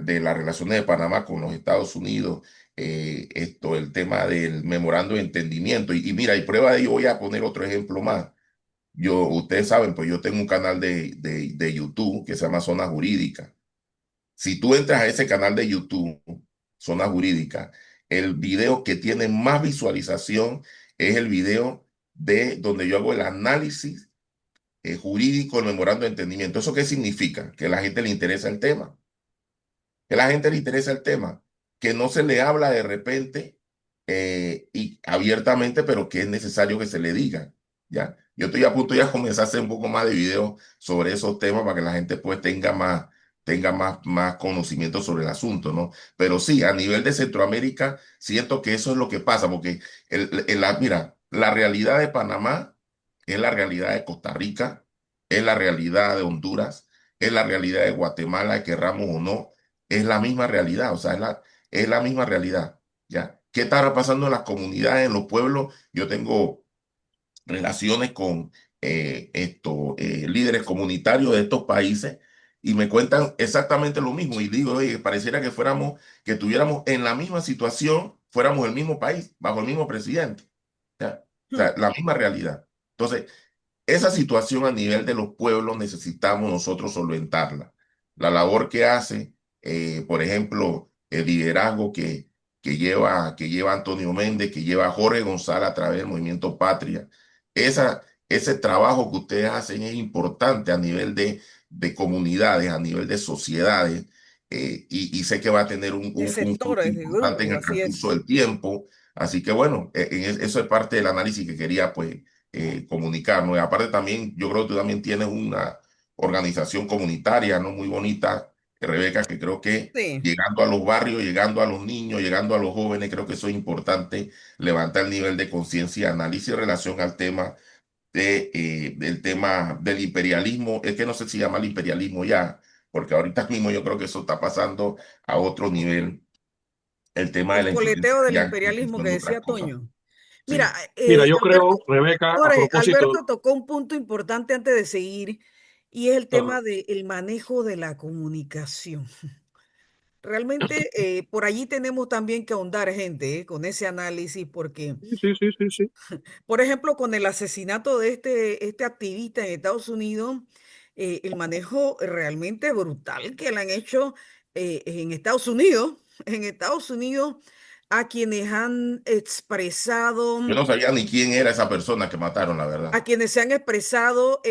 de las relaciones de Panamá con los Estados Unidos, el tema del memorando de entendimiento. Y mira, y prueba de ello voy a poner otro ejemplo más. Ustedes saben, pues yo tengo un canal de YouTube que se llama Zona Jurídica. Si tú entras a ese canal de YouTube, Zona Jurídica, el video que tiene más visualización es el video de donde yo hago el análisis jurídico del memorando de entendimiento. ¿Eso qué significa? Que a la gente le interesa el tema. Que a la gente le interesa el tema. Que no se le habla de repente y abiertamente, pero que es necesario que se le diga. ¿Ya? Yo estoy a punto ya de comenzar a hacer un poco más de videos sobre esos temas para que la gente pues tenga más conocimiento sobre el asunto, ¿no? Pero sí, a nivel de Centroamérica, siento que eso es lo que pasa, porque mira, la realidad de Panamá es la realidad de Costa Rica, es la realidad de Honduras, es la realidad de Guatemala, querramos o no, es la misma realidad, o sea, es la misma realidad, ¿ya? ¿Qué estará pasando en las comunidades, en los pueblos? Yo tengo relaciones con líderes comunitarios de estos países y me cuentan exactamente lo mismo y digo, oye, pareciera que tuviéramos en la misma situación, fuéramos el mismo país, bajo el mismo presidente, ¿ya? O sea, la misma realidad. Entonces, esa situación a nivel de los pueblos necesitamos nosotros solventarla. La labor que hace, por ejemplo, el liderazgo que lleva Antonio Méndez, que lleva Jorge González a través del Movimiento Patria, ese trabajo que ustedes hacen es importante a nivel de comunidades, a nivel de sociedades, y sé que va a tener De un fruto sectores, de importante en grupos, el así transcurso es. del tiempo. Así que bueno, eso es parte del análisis que quería pues comunicarnos. Y aparte también, yo creo que tú también tienes una organización comunitaria, ¿no? Muy bonita, Rebeca, que creo que Sí. llegando a los barrios, llegando a los niños, llegando a los jóvenes, creo que eso es importante, levantar el nivel de conciencia, análisis en relación al tema del tema del imperialismo. Es que no sé si llama el imperialismo ya, porque ahorita mismo yo creo que eso está pasando a otro nivel, el tema de El la influencia coleteo del ya en imperialismo función que de otras decía cosas. Toño. Mira, Sí. Mira, yo Alberto, creo, Rebeca, a Jorge, propósito, Alberto tocó un punto importante antes de seguir y es el ajá, tema del manejo de la comunicación. Realmente por allí tenemos también que ahondar gente con ese análisis porque, sí, sí, sí, sí, sí. por ejemplo, con el asesinato de este activista en Estados Unidos, el manejo realmente brutal que le han hecho en Estados Unidos, en Estados Unidos, a quienes han expresado Yo no sabía ni quién era esa persona que mataron, la verdad. a quienes se han expresado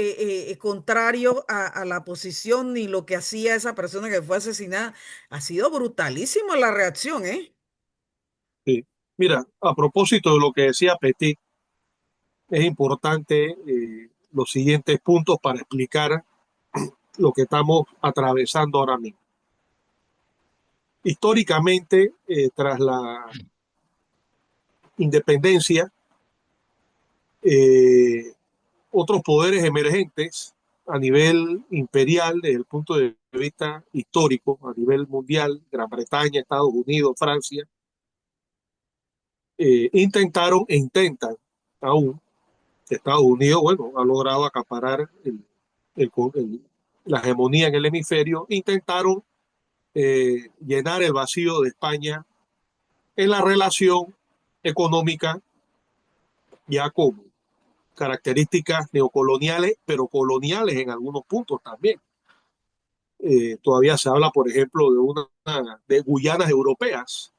contrario a la posición y lo que hacía esa persona que fue asesinada. Ha sido brutalísima la reacción, ¿eh? Sí. Mira, a propósito de lo que decía Petit, es importante los siguientes puntos para explicar lo que estamos atravesando ahora mismo. Históricamente, tras la independencia, eh, otros poderes emergentes a nivel imperial desde el punto de vista histórico, a nivel mundial, Gran Bretaña, Estados Unidos, Francia, intentaron e intentan aún. Estados Unidos, bueno, ha logrado acaparar la hegemonía en el hemisferio, intentaron llenar el vacío de España en la relación económica ya con características neocoloniales, pero coloniales en algunos puntos también. Todavía se habla, por ejemplo, de Guyanas europeas.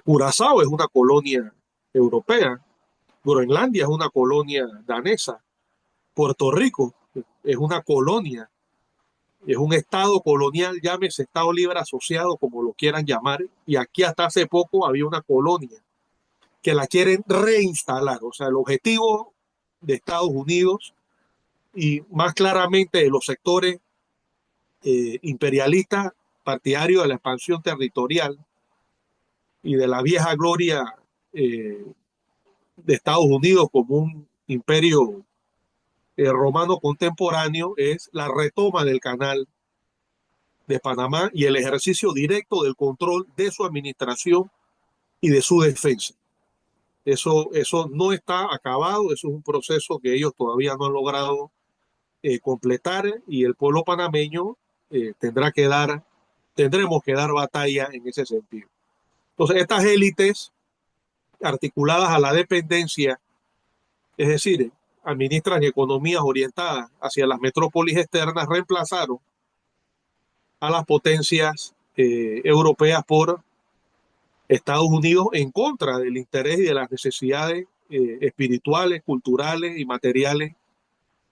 Curazao es una colonia europea, Groenlandia es una colonia danesa, Puerto Rico es una colonia, es un estado colonial, llámese Estado Libre Asociado, como lo quieran llamar, y aquí hasta hace poco había una colonia que la quieren reinstalar. O sea, el objetivo de Estados Unidos y más claramente de los sectores imperialistas partidarios de la expansión territorial y de la vieja gloria de Estados Unidos como un imperio romano contemporáneo es la retoma del canal de Panamá y el ejercicio directo del control de su administración y de su defensa. Eso no está acabado, eso es un proceso que ellos todavía no han logrado completar y el pueblo panameño tendremos que dar batalla en ese sentido. Entonces, estas élites articuladas a la dependencia, es decir, administran economías orientadas hacia las metrópolis externas, reemplazaron a las potencias europeas por Estados Unidos en contra del interés y de las necesidades espirituales, culturales y materiales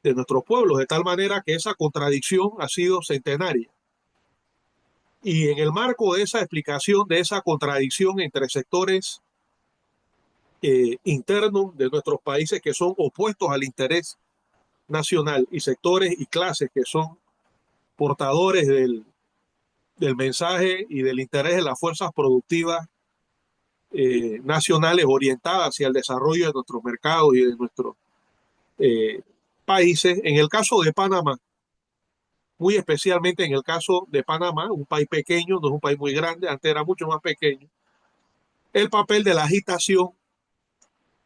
de nuestros pueblos, de tal manera que esa contradicción ha sido centenaria. Y en el marco de esa explicación, de esa contradicción entre sectores internos de nuestros países que son opuestos al interés nacional y sectores y clases que son portadores del mensaje y del interés de las fuerzas productivas nacionales orientadas hacia el desarrollo de nuestros mercados y de nuestros países. En el caso de Panamá, muy especialmente en el caso de Panamá, un país pequeño, no es un país muy grande, antes era mucho más pequeño, el papel de la agitación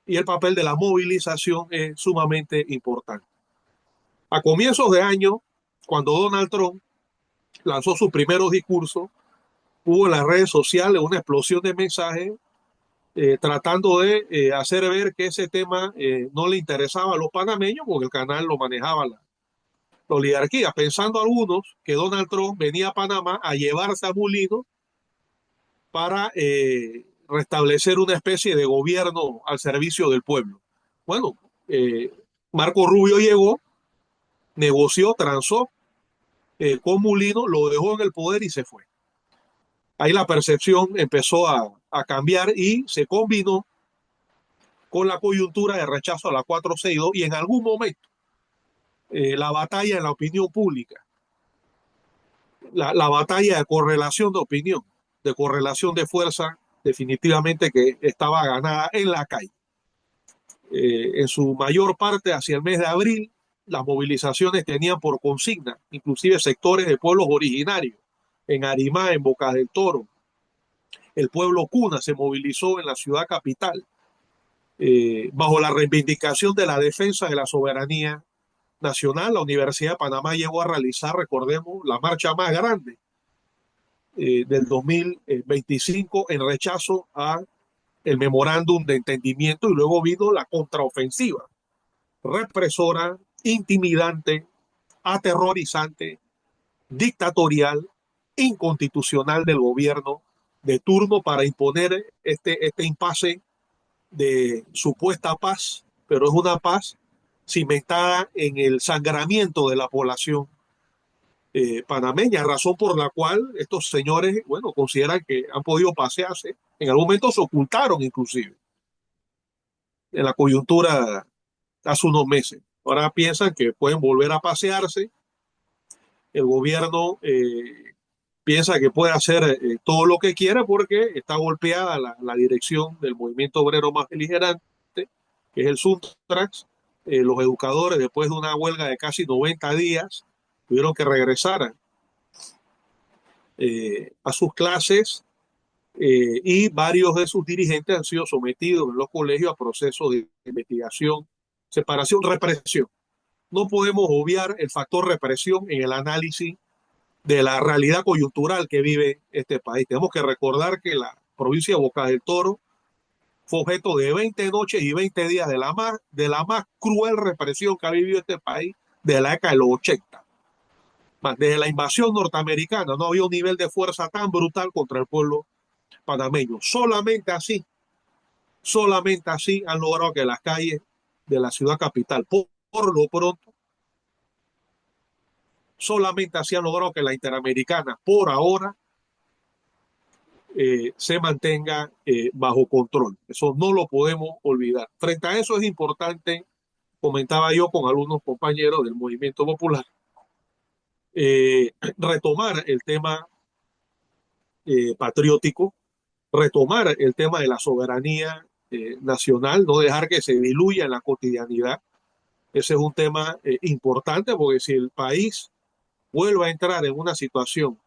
y el papel de la movilización es sumamente importante. A comienzos de año, cuando Donald Trump lanzó sus primeros discursos, hubo en las redes sociales una explosión de mensajes tratando de hacer ver que ese tema no le interesaba a los panameños porque el canal lo manejaba la oligarquía, pensando algunos que Donald Trump venía a Panamá a llevarse a Mulino para restablecer una especie de gobierno al servicio del pueblo. Bueno, Marco Rubio llegó, negoció, transó con Mulino, lo dejó en el poder y se fue. Ahí la percepción empezó a cambiar y se combinó con la coyuntura de rechazo a la 462 y en algún momento la batalla en la opinión pública, la batalla de correlación de opinión, de correlación de fuerza, definitivamente que estaba ganada en la calle. En su mayor parte hacia el mes de abril, las movilizaciones tenían por consigna, inclusive sectores de pueblos originarios, en Arimá, en Bocas del Toro. El pueblo cuna se movilizó en la ciudad capital bajo la reivindicación de la defensa de la soberanía nacional. La Universidad de Panamá llegó a realizar, recordemos, la marcha más grande del 2025 en rechazo a el memorándum de entendimiento y luego vino la contraofensiva represora, intimidante, aterrorizante, dictatorial, inconstitucional del gobierno de turno para imponer este impasse de supuesta paz, pero es una paz cimentada en el sangramiento de la población panameña, razón por la cual estos señores, bueno, consideran que han podido pasearse, en algún momento se ocultaron inclusive en la coyuntura hace unos meses. Ahora piensan que pueden volver a pasearse, el gobierno piensa que puede hacer todo lo que quiera porque está golpeada la dirección del movimiento obrero más beligerante que es el Suntrax. Los educadores, después de una huelga de casi 90 días, tuvieron que regresar a sus clases, y varios de sus dirigentes han sido sometidos en los colegios a procesos de investigación, separación, represión. No podemos obviar el factor represión en el análisis de la realidad coyuntural que vive este país. Tenemos que recordar que la provincia de Bocas del Toro fue objeto de 20 noches y 20 días de la más cruel represión que ha vivido este país desde la década de los 80. Desde la invasión norteamericana no había un nivel de fuerza tan brutal contra el pueblo panameño. Solamente así han logrado que las calles de la ciudad capital, por lo pronto, solamente así han logrado que la Interamericana, por ahora, se mantenga bajo control. Eso no lo podemos olvidar. Frente a eso es importante, comentaba yo con algunos compañeros del Movimiento Popular, retomar el tema patriótico, retomar el tema de la soberanía nacional, no dejar que se diluya en la cotidianidad. Ese es un tema importante, porque si el país vuelve a entrar en una situación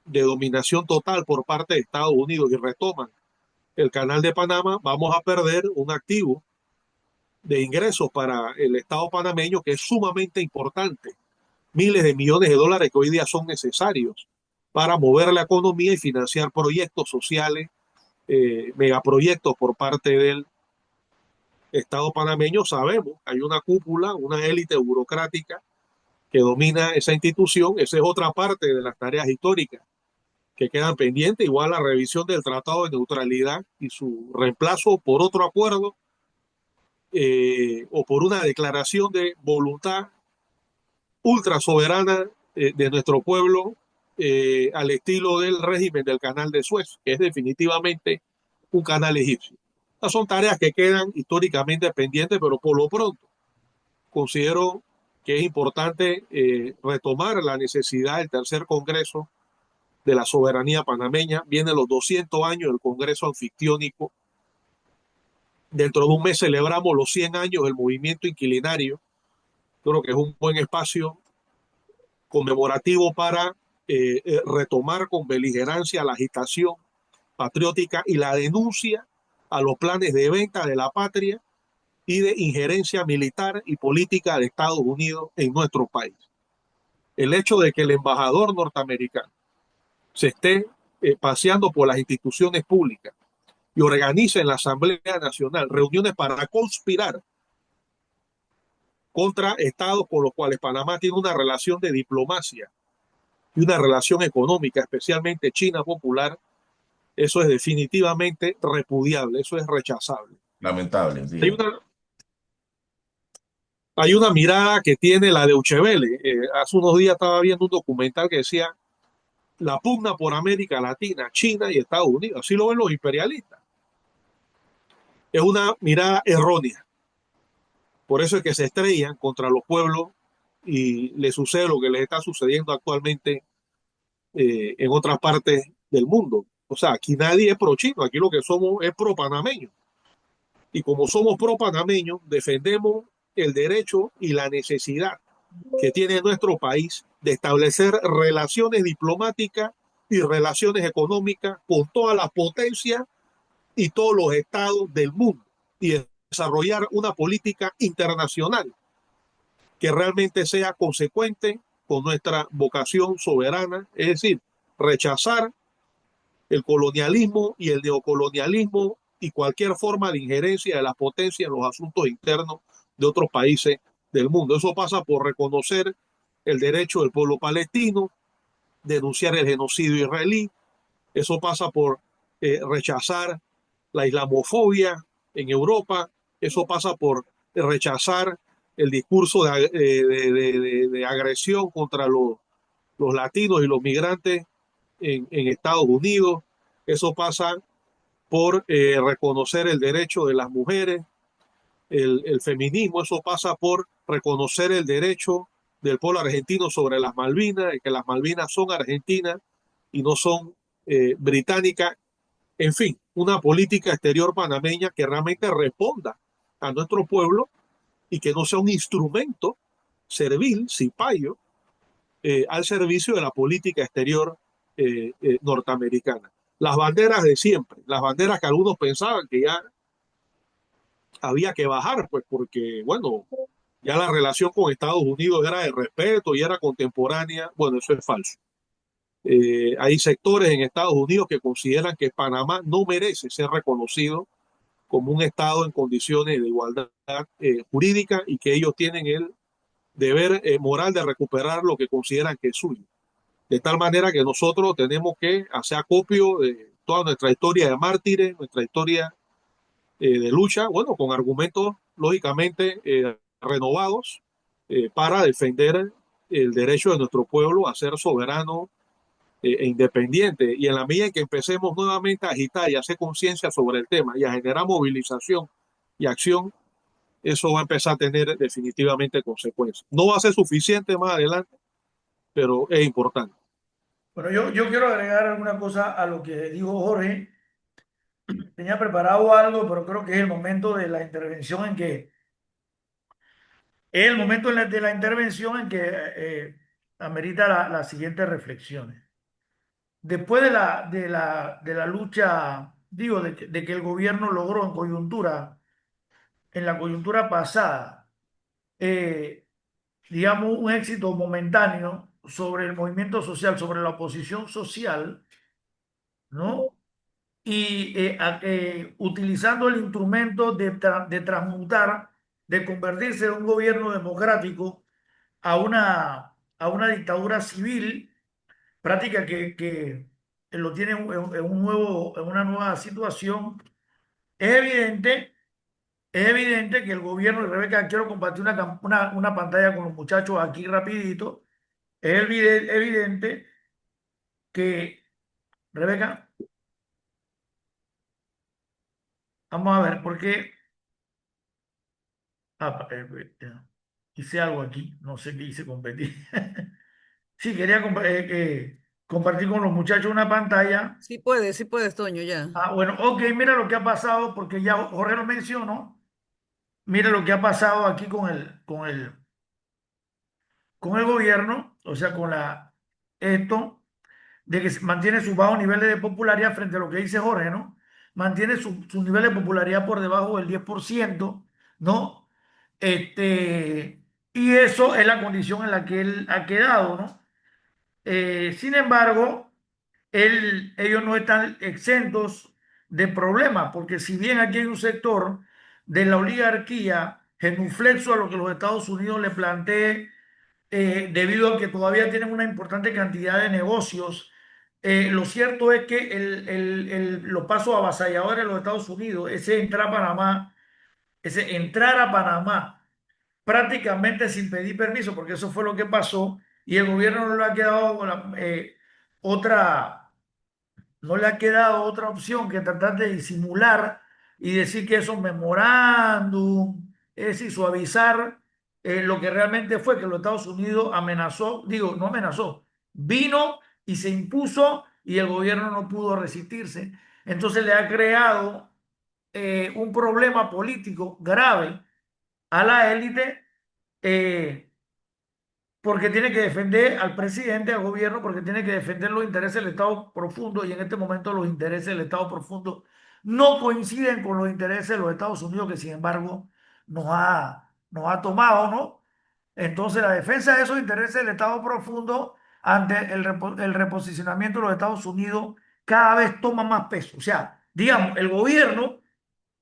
de dominación total por parte de Estados Unidos y retoman el canal de Panamá, vamos a perder un activo de ingresos para el Estado panameño que es sumamente importante. Miles de millones de dólares que hoy día son necesarios para mover la economía y financiar proyectos sociales, megaproyectos por parte del Estado panameño. Sabemos, hay una cúpula, una élite burocrática que domina esa institución. Esa es otra parte de las tareas históricas que quedan pendientes, igual la revisión del Tratado de Neutralidad y su reemplazo por otro acuerdo, o por una declaración de voluntad ultra soberana de nuestro pueblo, al estilo del régimen del Canal de Suez, que es definitivamente un canal egipcio. Estas son tareas que quedan históricamente pendientes, pero por lo pronto considero que es importante retomar la necesidad del tercer Congreso de la soberanía panameña. Vienen los 200 años del Congreso anfictiónico. Dentro de un mes celebramos los 100 años del movimiento inquilinario. Creo que es un buen espacio conmemorativo para retomar con beligerancia la agitación patriótica y la denuncia a los planes de venta de la patria y de injerencia militar y política de Estados Unidos en nuestro país. El hecho de que el embajador norteamericano se esté paseando por las instituciones públicas y organice en la Asamblea Nacional reuniones para conspirar contra estados con los cuales Panamá tiene una relación de diplomacia y una relación económica, especialmente China popular, eso es definitivamente repudiable, eso es rechazable. Lamentable, sí. Hay una mirada que tiene la Deutsche Welle. Hace unos días estaba viendo un documental que decía la pugna por América Latina, China y Estados Unidos. Así lo ven los imperialistas. Es una mirada errónea. Por eso es que se estrellan contra los pueblos y les sucede lo que les está sucediendo actualmente en otras partes del mundo. O sea, aquí nadie es pro chino, aquí lo que somos es pro panameño. Y como somos pro panameños, defendemos el derecho y la necesidad que tiene nuestro país de establecer relaciones diplomáticas y relaciones económicas con todas las potencias y todos los estados del mundo, y desarrollar una política internacional que realmente sea consecuente con nuestra vocación soberana, es decir, rechazar el colonialismo y el neocolonialismo y cualquier forma de injerencia de las potencias en los asuntos internos de otros países del mundo. Eso pasa por reconocer el derecho del pueblo palestino, denunciar el genocidio israelí. Eso pasa por rechazar la islamofobia en Europa. Eso pasa por rechazar el discurso de agresión contra los latinos y los migrantes en Estados Unidos. Eso pasa por reconocer el derecho de las mujeres, el feminismo. Eso pasa por reconocer el derecho del pueblo argentino sobre las Malvinas, de que las Malvinas son argentinas y no son británicas. En fin, una política exterior panameña que realmente responda a nuestro pueblo y que no sea un instrumento servil, cipayo, al servicio de la política exterior norteamericana. Las banderas de siempre, las banderas que algunos pensaban que ya había que bajar, pues porque, bueno, ya la relación con Estados Unidos era de respeto y era contemporánea. Bueno, eso es falso. Hay sectores en Estados Unidos que consideran que Panamá no merece ser reconocido como un Estado en condiciones de igualdad jurídica y que ellos tienen el deber moral de recuperar lo que consideran que es suyo. De tal manera que nosotros tenemos que hacer acopio de toda nuestra historia de mártires, nuestra historia de lucha, bueno, con argumentos lógicamente renovados para defender el derecho de nuestro pueblo a ser soberano e independiente. Y en la medida en que empecemos nuevamente a agitar y a hacer conciencia sobre el tema y a generar movilización y acción, eso va a empezar a tener definitivamente consecuencias. No va a ser suficiente más adelante, pero es importante. Bueno, yo quiero agregar alguna cosa a lo que dijo Jorge. Tenía preparado algo, pero creo que es el momento de la intervención en que, es el momento de la intervención en que amerita las siguientes reflexiones. Después de la lucha, digo, de que el gobierno logró en la coyuntura pasada, eh, digamos, un éxito momentáneo sobre el movimiento social, sobre la oposición social, ¿no? Y utilizando el instrumento de transmutar, de convertirse en un gobierno democrático a una dictadura civil, práctica que lo tiene en una nueva situación. Es evidente, es evidente que el gobierno, y Rebeca, quiero compartir una pantalla con los muchachos aquí rapidito. Es evidente que, Rebeca, vamos a ver, porque hice algo aquí, no sé qué hice competir. Sí, quería compartir con los muchachos una pantalla. Sí puedes, Toño, ya. Ah, bueno, ok, mira lo que ha pasado, porque ya Jorge lo mencionó. Mira lo que ha pasado aquí con el gobierno, o sea, esto de que mantiene sus bajos niveles de popularidad frente a lo que dice Jorge, ¿no? Mantiene su nivel de popularidad por debajo del 10%, ¿no? Y eso es la condición en la que él ha quedado, ¿no? Sin embargo, ellos no están exentos de problemas, porque si bien aquí hay un sector de la oligarquía genuflexo a lo que los Estados Unidos le plantee, debido a que todavía tienen una importante cantidad de negocios, lo cierto es que los pasos avasalladores de los Estados Unidos, ese entrar a Panamá prácticamente sin pedir permiso, porque eso fue lo que pasó, y el gobierno no le ha quedado otra, no le ha quedado otra opción que tratar de disimular y decir que es un memorándum, es decir, suavizar lo que realmente fue que los Estados Unidos amenazó, digo, no amenazó, vino y se impuso y el gobierno no pudo resistirse. Entonces le ha creado un problema político grave a la élite, eh, porque tiene que defender al presidente, al gobierno, porque tiene que defender los intereses del Estado profundo, y en este momento los intereses del Estado profundo no coinciden con los intereses de los Estados Unidos, que sin embargo nos ha tomado, ¿no? Entonces la defensa de esos intereses del Estado profundo ante el reposicionamiento de los Estados Unidos cada vez toma más peso. O sea, digamos, el gobierno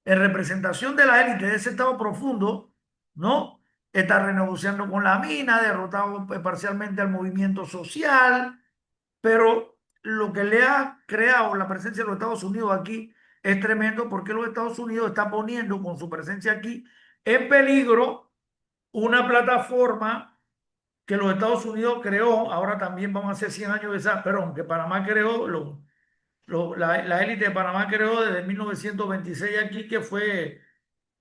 en representación de la élite de ese Estado profundo, ¿no? Está renegociando con la mina, derrotado parcialmente al movimiento social, pero lo que le ha creado la presencia de los Estados Unidos aquí es tremendo, porque los Estados Unidos están poniendo con su presencia aquí en peligro una plataforma que los Estados Unidos creó. Ahora también vamos a hacer 100 años de esa, perdón, que Panamá creó, la élite de Panamá creó desde 1926 aquí, que fue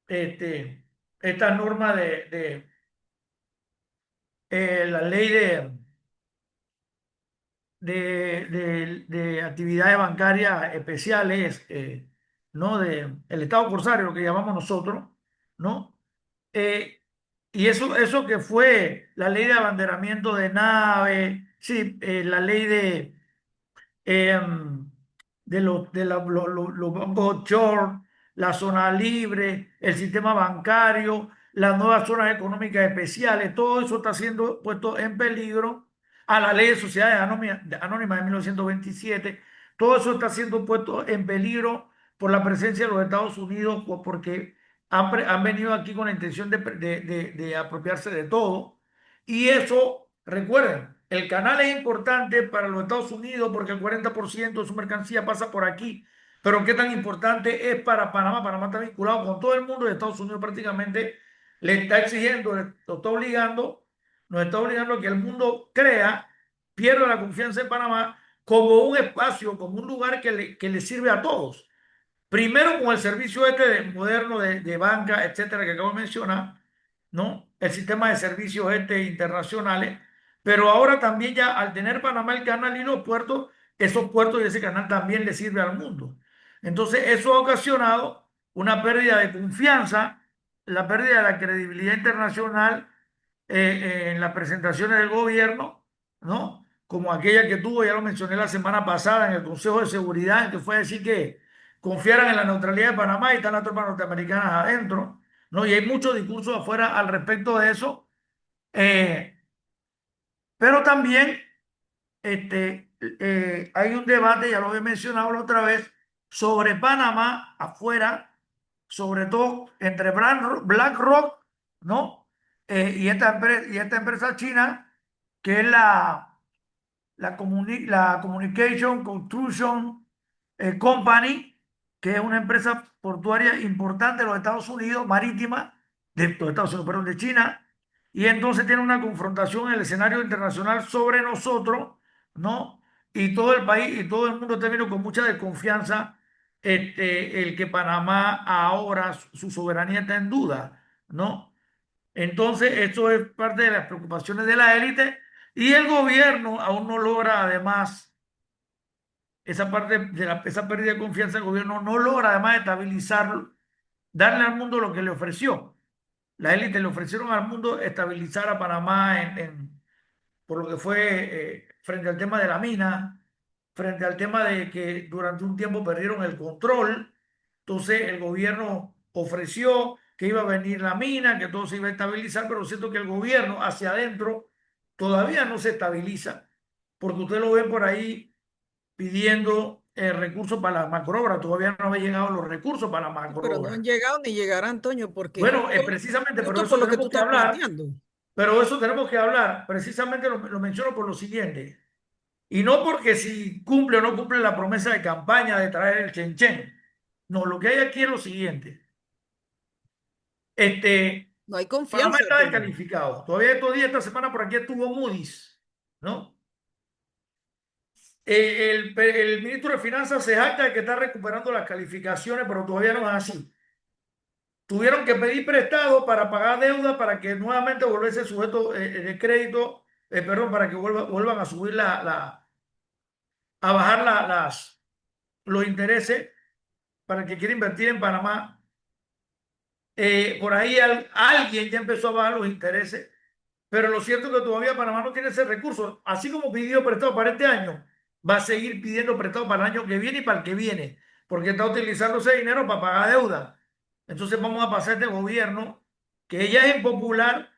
esta norma la ley de actividades bancarias especiales, ¿no? El Estado Corsario, lo que llamamos nosotros, ¿no? Eh, y eso que fue la ley de abanderamiento de nave, sí, la ley eh, los bancos offshore, la zona libre, el sistema bancario, las nuevas zonas económicas especiales, todo eso está siendo puesto en peligro a la ley de sociedades anónimas de 1927. Todo eso está siendo puesto en peligro por la presencia de los Estados Unidos, porque han venido aquí con la intención de apropiarse de todo. Y eso, recuerden, el canal es importante para los Estados Unidos porque el 40% de su mercancía pasa por aquí. Pero qué tan importante es para Panamá. Panamá está vinculado con todo el mundo y Estados Unidos prácticamente le está exigiendo, lo está obligando, nos está obligando a que el mundo crea, pierda la confianza en Panamá como un espacio, como un lugar que le sirve a todos. Primero con el servicio moderno de banca, etcétera, que acabo de mencionar, ¿no? El sistema de servicios internacionales, pero ahora también ya al tener Panamá el canal y los puertos, esos puertos y ese canal también le sirve al mundo. Entonces, eso ha ocasionado una pérdida de confianza, la pérdida de la credibilidad internacional en las presentaciones del gobierno, ¿no? Como aquella que tuvo, ya lo mencioné la semana pasada en el Consejo de Seguridad, que fue decir que confiaran en la neutralidad de Panamá y están las tropas norteamericanas adentro, ¿no? Y hay muchos discursos afuera al respecto de eso, eh, pero también hay un debate, ya lo he mencionado la otra vez, sobre Panamá afuera, sobre todo entre BlackRock, ¿no? Y esta empresa china, que es la Communication Construction Company, que es una empresa portuaria importante de los Estados Unidos, marítima, de los Estados Unidos, perdón, de China, y entonces tiene una confrontación en el escenario internacional sobre nosotros, ¿no? Y todo el país y todo el mundo está viendo con mucha desconfianza el que Panamá ahora su soberanía está en duda, ¿no? Entonces, esto es parte de las preocupaciones de la élite y el gobierno aún no logra, además, esa parte de esa pérdida de confianza, el gobierno no logra, además, estabilizarlo, darle al mundo lo que le ofreció. La élite le ofrecieron al mundo estabilizar a Panamá por lo que fue frente al tema de la mina, frente al tema de que durante un tiempo perdieron el control. Entonces el gobierno ofreció que iba a venir la mina, que todo se iba a estabilizar, pero siento que el gobierno hacia adentro todavía no se estabiliza, porque usted lo ve por ahí pidiendo recursos para la macroobra, todavía no había llegado los recursos para la Pero no han macroobra. llegado ni llegarán, Antonio, porque Bueno, precisamente, pero justo eso por lo que tú tenemos que estás hablar, planteando. pero eso tenemos que hablar, precisamente lo menciono por lo siguiente. Y no porque si cumple o no cumple la promesa de campaña de traer el Chenchen. No, lo que hay aquí es lo siguiente. Este, No hay Panamá confianza, está Antonio. descalificado. Todavía estos días, esta semana por aquí estuvo Moody's, ¿no? El ministro de Finanzas se jacta de que está recuperando las calificaciones, pero todavía no es así. Tuvieron que pedir prestado para pagar deuda para que nuevamente volviese sujeto de crédito, perdón, para que vuelvan a subir a bajar los intereses para el que quiere invertir en Panamá. Por ahí alguien ya empezó a bajar los intereses, pero lo cierto es que todavía Panamá no tiene ese recurso. Así como pidió prestado para este año, va a seguir pidiendo prestado para el año que viene y para el que viene, porque está utilizando ese dinero para pagar deuda. Entonces vamos a pasar este gobierno, que ya es impopular,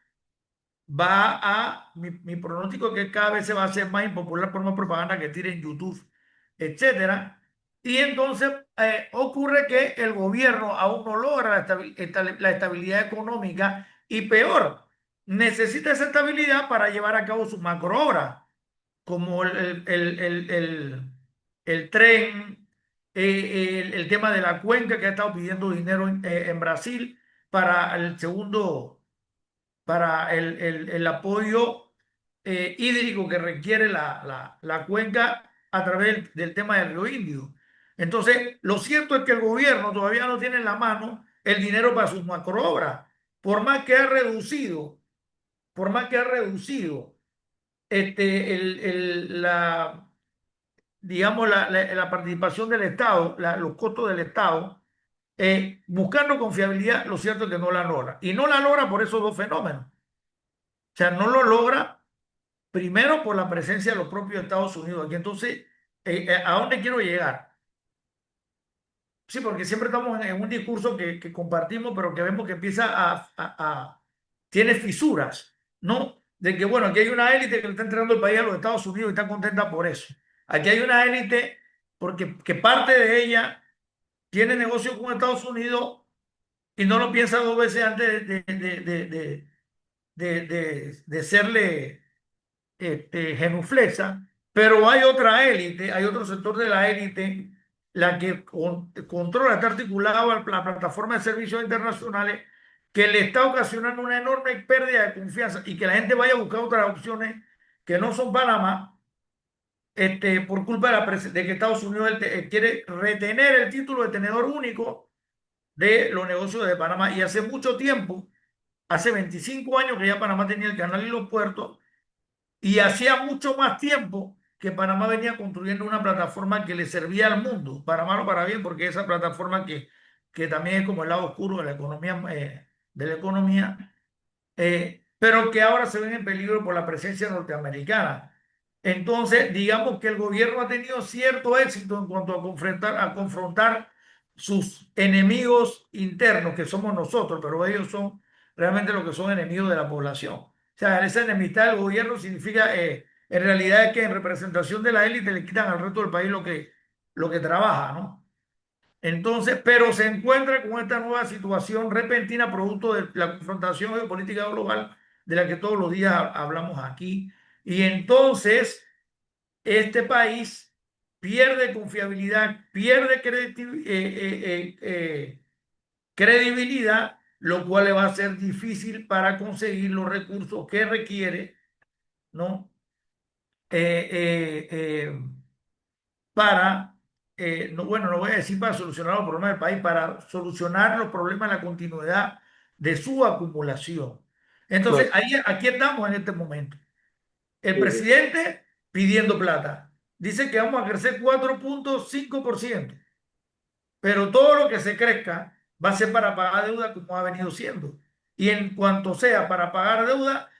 mi pronóstico es que cada vez se va a hacer más impopular por más propaganda que tire en YouTube, etcétera. Y entonces ocurre que el gobierno aún no logra la estabilidad económica y peor, necesita esa estabilidad para llevar a cabo sus macroobras, como el tren, el tema de la cuenca que ha estado pidiendo dinero en Brasil para el segundo para el apoyo hídrico que requiere la cuenca a través del tema del río Indio. Entonces, lo cierto es que el gobierno todavía no tiene en la mano el dinero para sus macroobras, por más que ha reducido, por más que ha reducido digamos, la participación del Estado, los costos del Estado buscando confiabilidad, lo cierto es que no la logra. Y no la logra por esos dos fenómenos. O sea, no lo logra primero por la presencia de los propios Estados Unidos aquí. Entonces, ¿a dónde quiero llegar? Sí, porque siempre estamos en un discurso que compartimos, pero que vemos que empieza tiene fisuras, ¿no? De que, bueno, aquí hay una élite que le está entregando el país a los Estados Unidos y está contenta por eso. Aquí hay una élite porque que parte de ella tiene negocio con Estados Unidos y no lo piensa dos veces antes de serle genuflexa, pero hay otra élite, hay otro sector de la élite, la que controla, está articulado a la plataforma de servicios internacionales, que le está ocasionando una enorme pérdida de confianza y que la gente vaya a buscar otras opciones que no son Panamá, por culpa de que Estados Unidos quiere retener el título de tenedor único de los negocios de Panamá. Y hace mucho tiempo, hace 25 años que ya Panamá tenía el canal y los puertos, y hacía mucho más tiempo que Panamá venía construyendo una plataforma que le servía al mundo, para mal o para bien, porque esa plataforma que también es como el lado oscuro de la economía, pero que ahora se ven en peligro por la presencia norteamericana. Entonces, digamos que el gobierno ha tenido cierto éxito en cuanto a confrontar sus enemigos internos, que somos nosotros, pero ellos son realmente los que son enemigos de la población. O sea, esa enemistad del gobierno significa, en realidad, es que en representación de la élite le quitan al resto del país lo que trabaja, ¿no? Entonces, pero se encuentra con esta nueva situación repentina producto de la confrontación geopolítica global de la que todos los días hablamos aquí. Y entonces, este país pierde confiabilidad, pierde credibilidad, lo cual le va a ser difícil para conseguir los recursos que requiere, ¿no? Eh, eh, eh, para, no, bueno, no voy a decir para solucionar los problemas del país, para solucionar los problemas de la continuidad de su acumulación. Entonces, Claro. aquí estamos en este momento. El Eh, presidente pidiendo plata. Dice que vamos a crecer 4,5%, pero todo lo que se crezca va a ser para pagar deuda como ha venido siendo. Y en cuanto sea para pagar deuda,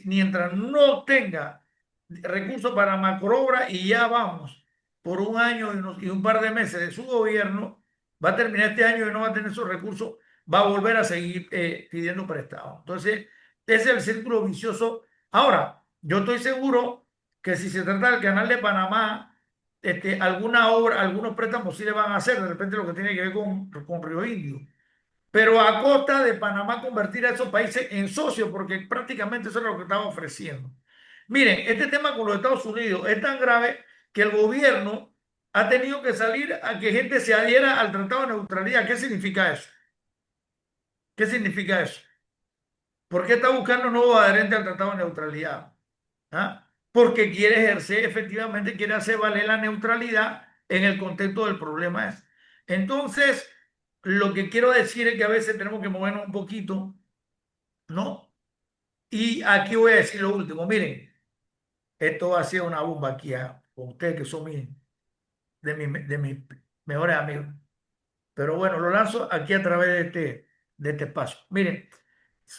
mientras no tenga recursos para macroobra y ya vamos por un año y un par de meses de su gobierno, va a terminar este año y no va a tener esos recursos, va a volver a seguir pidiendo prestado. Entonces, ese es el círculo vicioso. Ahora, yo estoy seguro que si se trata del canal de Panamá, alguna obra, algunos préstamos sí le van a hacer, de repente lo que tiene que ver con Río Indio, pero a costa de Panamá convertir a esos países en socios, porque prácticamente eso es lo que estaba ofreciendo. Miren, este tema con los Estados Unidos es tan grave que el gobierno ha tenido que salir a que gente se adhiera al Tratado de Neutralidad. ¿Qué significa eso? ¿Qué significa eso? ¿Por qué está buscando nuevos adherentes al Tratado de Neutralidad? ¿Ah? Porque quiere ejercer, efectivamente, quiere hacer valer la neutralidad en el contexto del problema. Entonces, lo que quiero decir es que a veces tenemos que movernos un poquito, ¿no? Y aquí voy a decir lo último. Miren, esto va a ser una bomba aquí con ustedes que son de mis mejores amigos. Pero bueno, lo lanzo aquí a través de este espacio. Miren,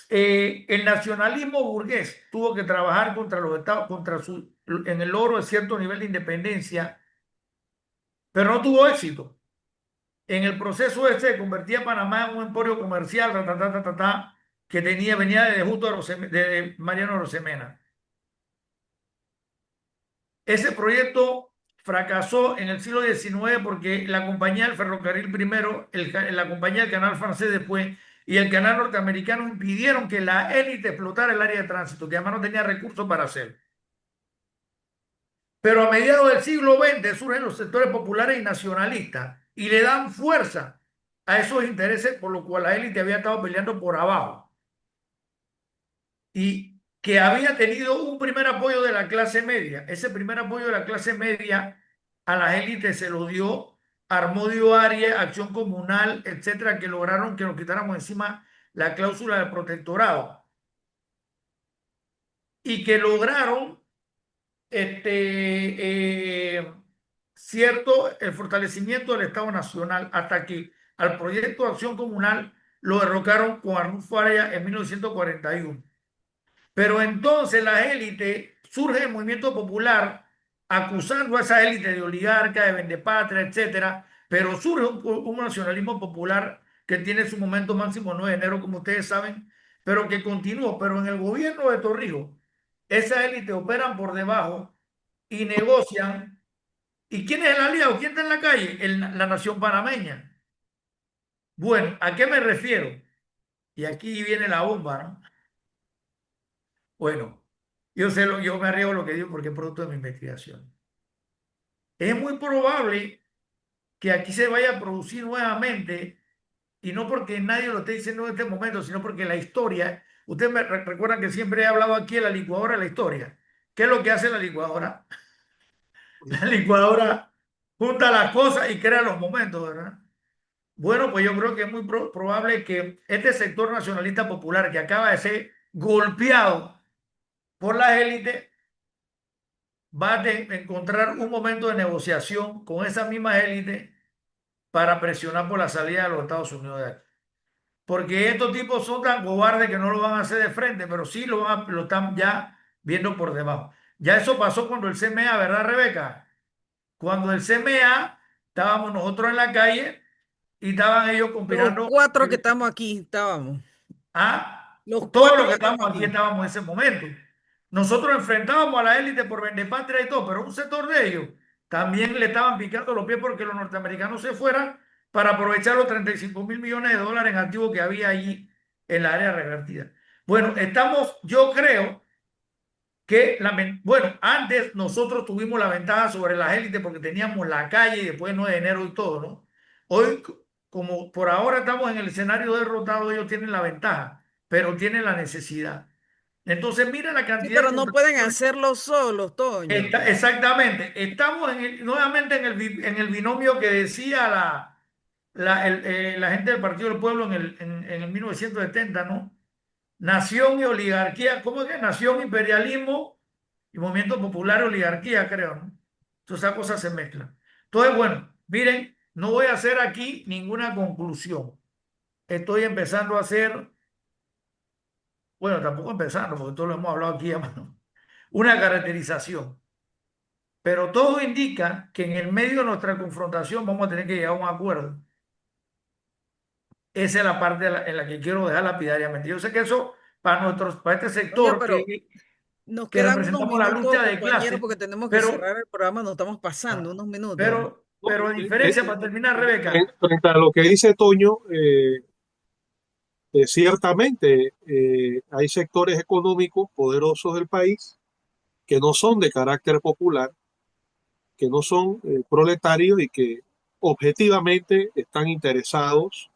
el nacionalismo burgués tuvo que trabajar contra los estados, en el logro de cierto nivel de independencia, pero no tuvo éxito. En el proceso este convertía a Panamá en un emporio comercial, que venía de justo de Mariano Rosemena. Ese proyecto fracasó en el siglo XIX porque la compañía del ferrocarril primero, la compañía del canal francés después y el canal norteamericano impidieron que la élite explotara el área de tránsito, que además no tenía recursos para hacerlo. Pero a mediados del siglo XX surgen los sectores populares y nacionalistas y le dan fuerza a esos intereses por lo cual la élite había estado peleando por abajo y que había tenido un primer apoyo de la clase media. Ese primer apoyo de la clase media a las élites se lo dio Armodio Arias, Acción Comunal, etcétera, que lograron que nos quitáramos encima la cláusula del protectorado y que lograron cierto el fortalecimiento del Estado Nacional hasta que al proyecto de acción comunal lo derrocaron con Arnulfo Faria en 1941. Pero entonces la élite, surge el movimiento popular acusando a esa élite de oligarca, de vendepatria, etcétera, pero surge un nacionalismo popular que tiene su momento máximo el 9 de enero, como ustedes saben, pero que continuó. Pero en el gobierno de Torrijos, esa élite operan por debajo y negocian. ¿Y quién es el aliado? ¿Quién está en la calle? La nación panameña. Bueno, ¿a qué me refiero? Y aquí viene la bomba, ¿no? Bueno, yo me arriesgo lo que digo porque es producto de mi investigación. Es muy probable que aquí se vaya a producir nuevamente, y no porque nadie lo esté diciendo en este momento, sino porque la historia, ustedes me recuerdan que siempre he hablado aquí de la licuadora de la historia. ¿Qué es lo que hace la licuadora? La licuadora junta las cosas y crea los momentos, ¿verdad? Bueno, pues yo creo que es muy probable que este sector nacionalista popular que acaba de ser golpeado por las élites va a encontrar un momento de negociación con esa misma élite para presionar por la salida de los Estados Unidos de aquí. Porque estos tipos son tan cobardes que no lo van a hacer de frente, pero sí lo están ya viendo por debajo. Ya eso pasó cuando el CMA, ¿verdad, Rebeca? Cuando el CMA estábamos nosotros en la calle y estaban ellos Los conspirando. cuatro que estamos aquí estábamos. Ah, Los todos los cuatro que que estamos estamos aquí aquí. estábamos en ese momento. Nosotros enfrentábamos a la élite por patria y todo, pero un sector de ellos también le estaban picando los pies porque los norteamericanos se fueran para aprovechar los 35.000 millones de dólares en activos que había allí en la área revertida. Bueno, yo creo que, bueno, antes nosotros tuvimos la ventaja sobre las élites porque teníamos la calle y después 9 de enero y todo, ¿no? Hoy, como por ahora estamos en el escenario derrotado, ellos tienen la ventaja, pero tienen la necesidad. Entonces, mira la Sí, cantidad de pero no pueden contradicciones. hacerlo solos, Toño. Exactamente. Estamos nuevamente en el binomio que decía la gente del Partido del Pueblo en el 1970, ¿no? Nación y oligarquía. ¿Cómo es que? Nación, imperialismo y movimiento popular, oligarquía, creo, ¿no? Entonces, esas cosas se mezclan. Entonces, bueno, miren, no voy a hacer aquí ninguna conclusión. Estoy empezando a hacer, bueno, tampoco empezando, porque todo lo hemos hablado aquí, hermano, una caracterización. Pero todo indica que en el medio de nuestra confrontación vamos a tener que llegar a un acuerdo. Esa es la parte en la que quiero dejar lapidariamente. Yo sé que eso para este Toño, sector pero nos que quedan unos representamos la minutos, lucha de compañeros, clase, porque tenemos que pero, cerrar el programa, nos estamos pasando unos minutos. No, pero a diferencia, para terminar, Rebeca, frente a lo que dice Toño, ciertamente hay sectores económicos poderosos del país que no son de carácter popular, que no son proletarios y que objetivamente están interesados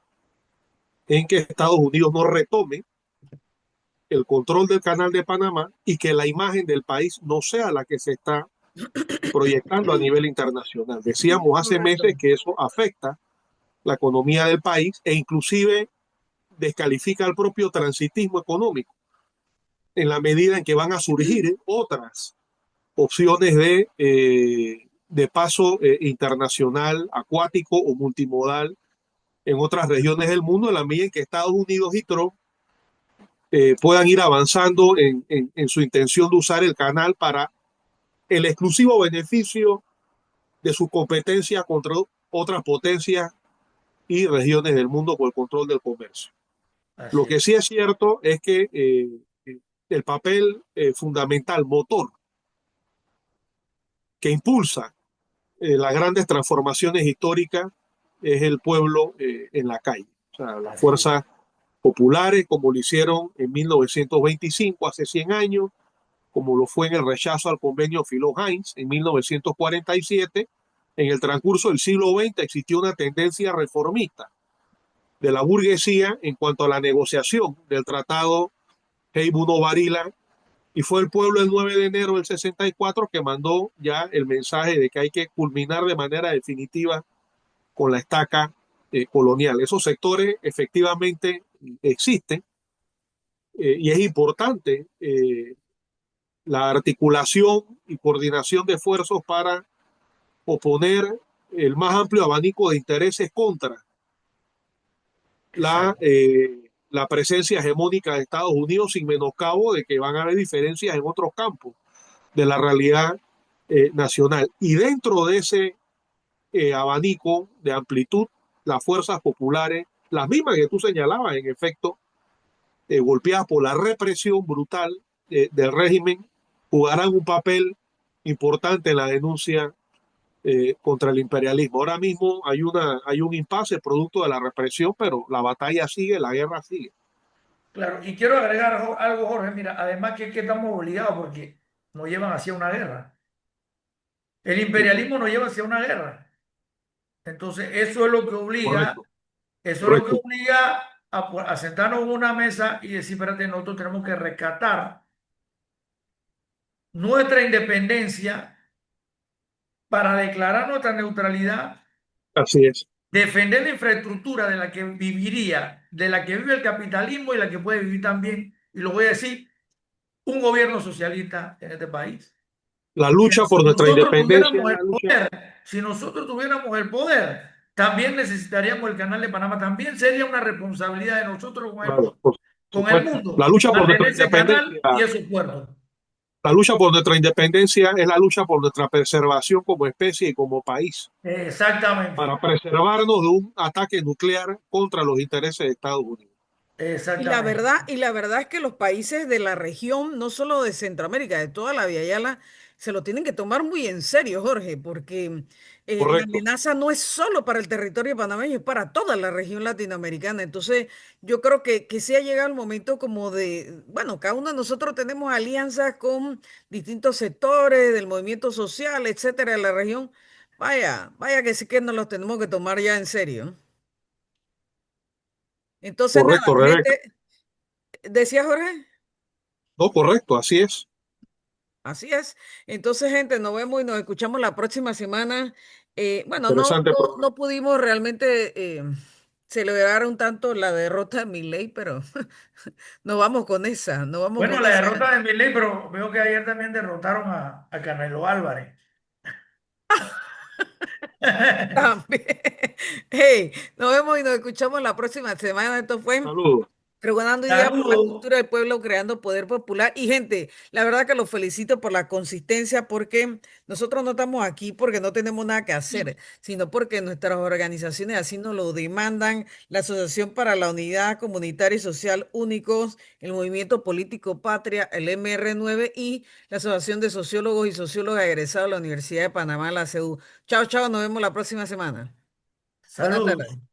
en que Estados Unidos no retome el control del Canal de Panamá y que la imagen del país no sea la que se está proyectando a nivel internacional. Decíamos hace meses Correcto. que eso afecta la economía del país e inclusive descalifica el propio transitismo económico en la medida en que van a surgir otras opciones de paso internacional, acuático o multimodal en otras regiones del mundo, en la medida en que Estados Unidos y Trump puedan ir avanzando en su intención de usar el canal para el exclusivo beneficio de su competencia contra otras potencias y regiones del mundo por el control del comercio. Lo así que es. sí es cierto es que el papel fundamental, motor, que impulsa las grandes transformaciones históricas es el pueblo en la calle. O sea, las Así es. fuerzas populares, como lo hicieron en 1925, hace 100 años, como lo fue en el rechazo al convenio Philo-Hines en 1947. En el transcurso del siglo XX existió una tendencia reformista de la burguesía en cuanto a la negociación del tratado Hey-Buno-Varila, y fue el pueblo el 9 de enero del 64 que mandó ya el mensaje de que hay que culminar de manera definitiva con la estaca colonial. Esos sectores efectivamente existen y es importante la articulación y coordinación de esfuerzos para oponer el más amplio abanico de intereses contra Exacto. la presencia hegemónica de Estados Unidos, sin menoscabo de que van a haber diferencias en otros campos de la realidad nacional. Y dentro de ese abanico de amplitud, las fuerzas populares, las mismas que tú señalabas, en efecto, golpeadas por la represión brutal del régimen, jugarán un papel importante en la denuncia contra el imperialismo. Ahora mismo hay un impasse producto de la represión, pero la batalla sigue, la guerra sigue. Claro, y quiero agregar algo, Jorge. Mira, además que estamos obligados porque nos llevan hacia una guerra. El imperialismo nos lleva hacia una guerra. Entonces, Correcto, eso es lo que correcto. obliga a sentarnos en una mesa y decir, espérate, nosotros tenemos que rescatar nuestra independencia para declarar nuestra neutralidad, Así es. defender la infraestructura de la que viviría, de la que vive el capitalismo y la que puede vivir también, y lo voy a decir, un gobierno socialista en este país. La Si lucha por nuestra nosotros independencia es tuviéramos el la lucha. poder, si nosotros tuviéramos el poder, también necesitaríamos el Canal de Panamá. También sería una responsabilidad de nosotros Claro, por con el supuesto. mundo La lucha por mantener nuestra ese canal independencia, y esos puertos. la lucha por nuestra independencia es la lucha por nuestra preservación como especie y como país, Exactamente, para preservarnos de un ataque nuclear contra los intereses de Estados Unidos. exactamente. Y la verdad es que los países de la región, no solo de Centroamérica, de toda la Via Yala, se lo tienen que tomar muy en serio, Jorge, porque la Correcto. amenaza no es solo para el territorio panameño, es para toda la región latinoamericana. Entonces, yo creo que sí ha llegado el momento como de, bueno, cada uno de nosotros tenemos alianzas con distintos sectores del movimiento social, etcétera, de la región. Vaya, vaya que sí que nos los tenemos que tomar ya en serio. Entonces, nada, Correcto, Rebeca. gente, decía Jorge. No, correcto, así es. Así es. Entonces, gente, nos vemos y nos escuchamos la próxima semana. Bueno, Interesante programa. no pudimos realmente celebrar un tanto la derrota de Milei, pero nos vamos con esa, nos vamos con Bueno, la esa. derrota de Milei, pero veo que ayer también derrotaron a Canelo Álvarez. También. Hey, nos vemos y nos escuchamos la próxima semana. Esto fue Saludos. Pregonando ideas por la Saludos. cultura del pueblo, creando poder popular. Y gente, la verdad que los felicito por la consistencia, porque nosotros no estamos aquí porque no tenemos nada que hacer, sino porque nuestras organizaciones así nos lo demandan. La Asociación para la Unidad Comunitaria y Social Únicos, el Movimiento Político Patria, el MR9 y la Asociación de Sociólogos y Sociólogas egresados de la Universidad de Panamá, la CEU. Chao, chao, nos vemos la próxima semana. Buenas Saludos. tardes. Saludos.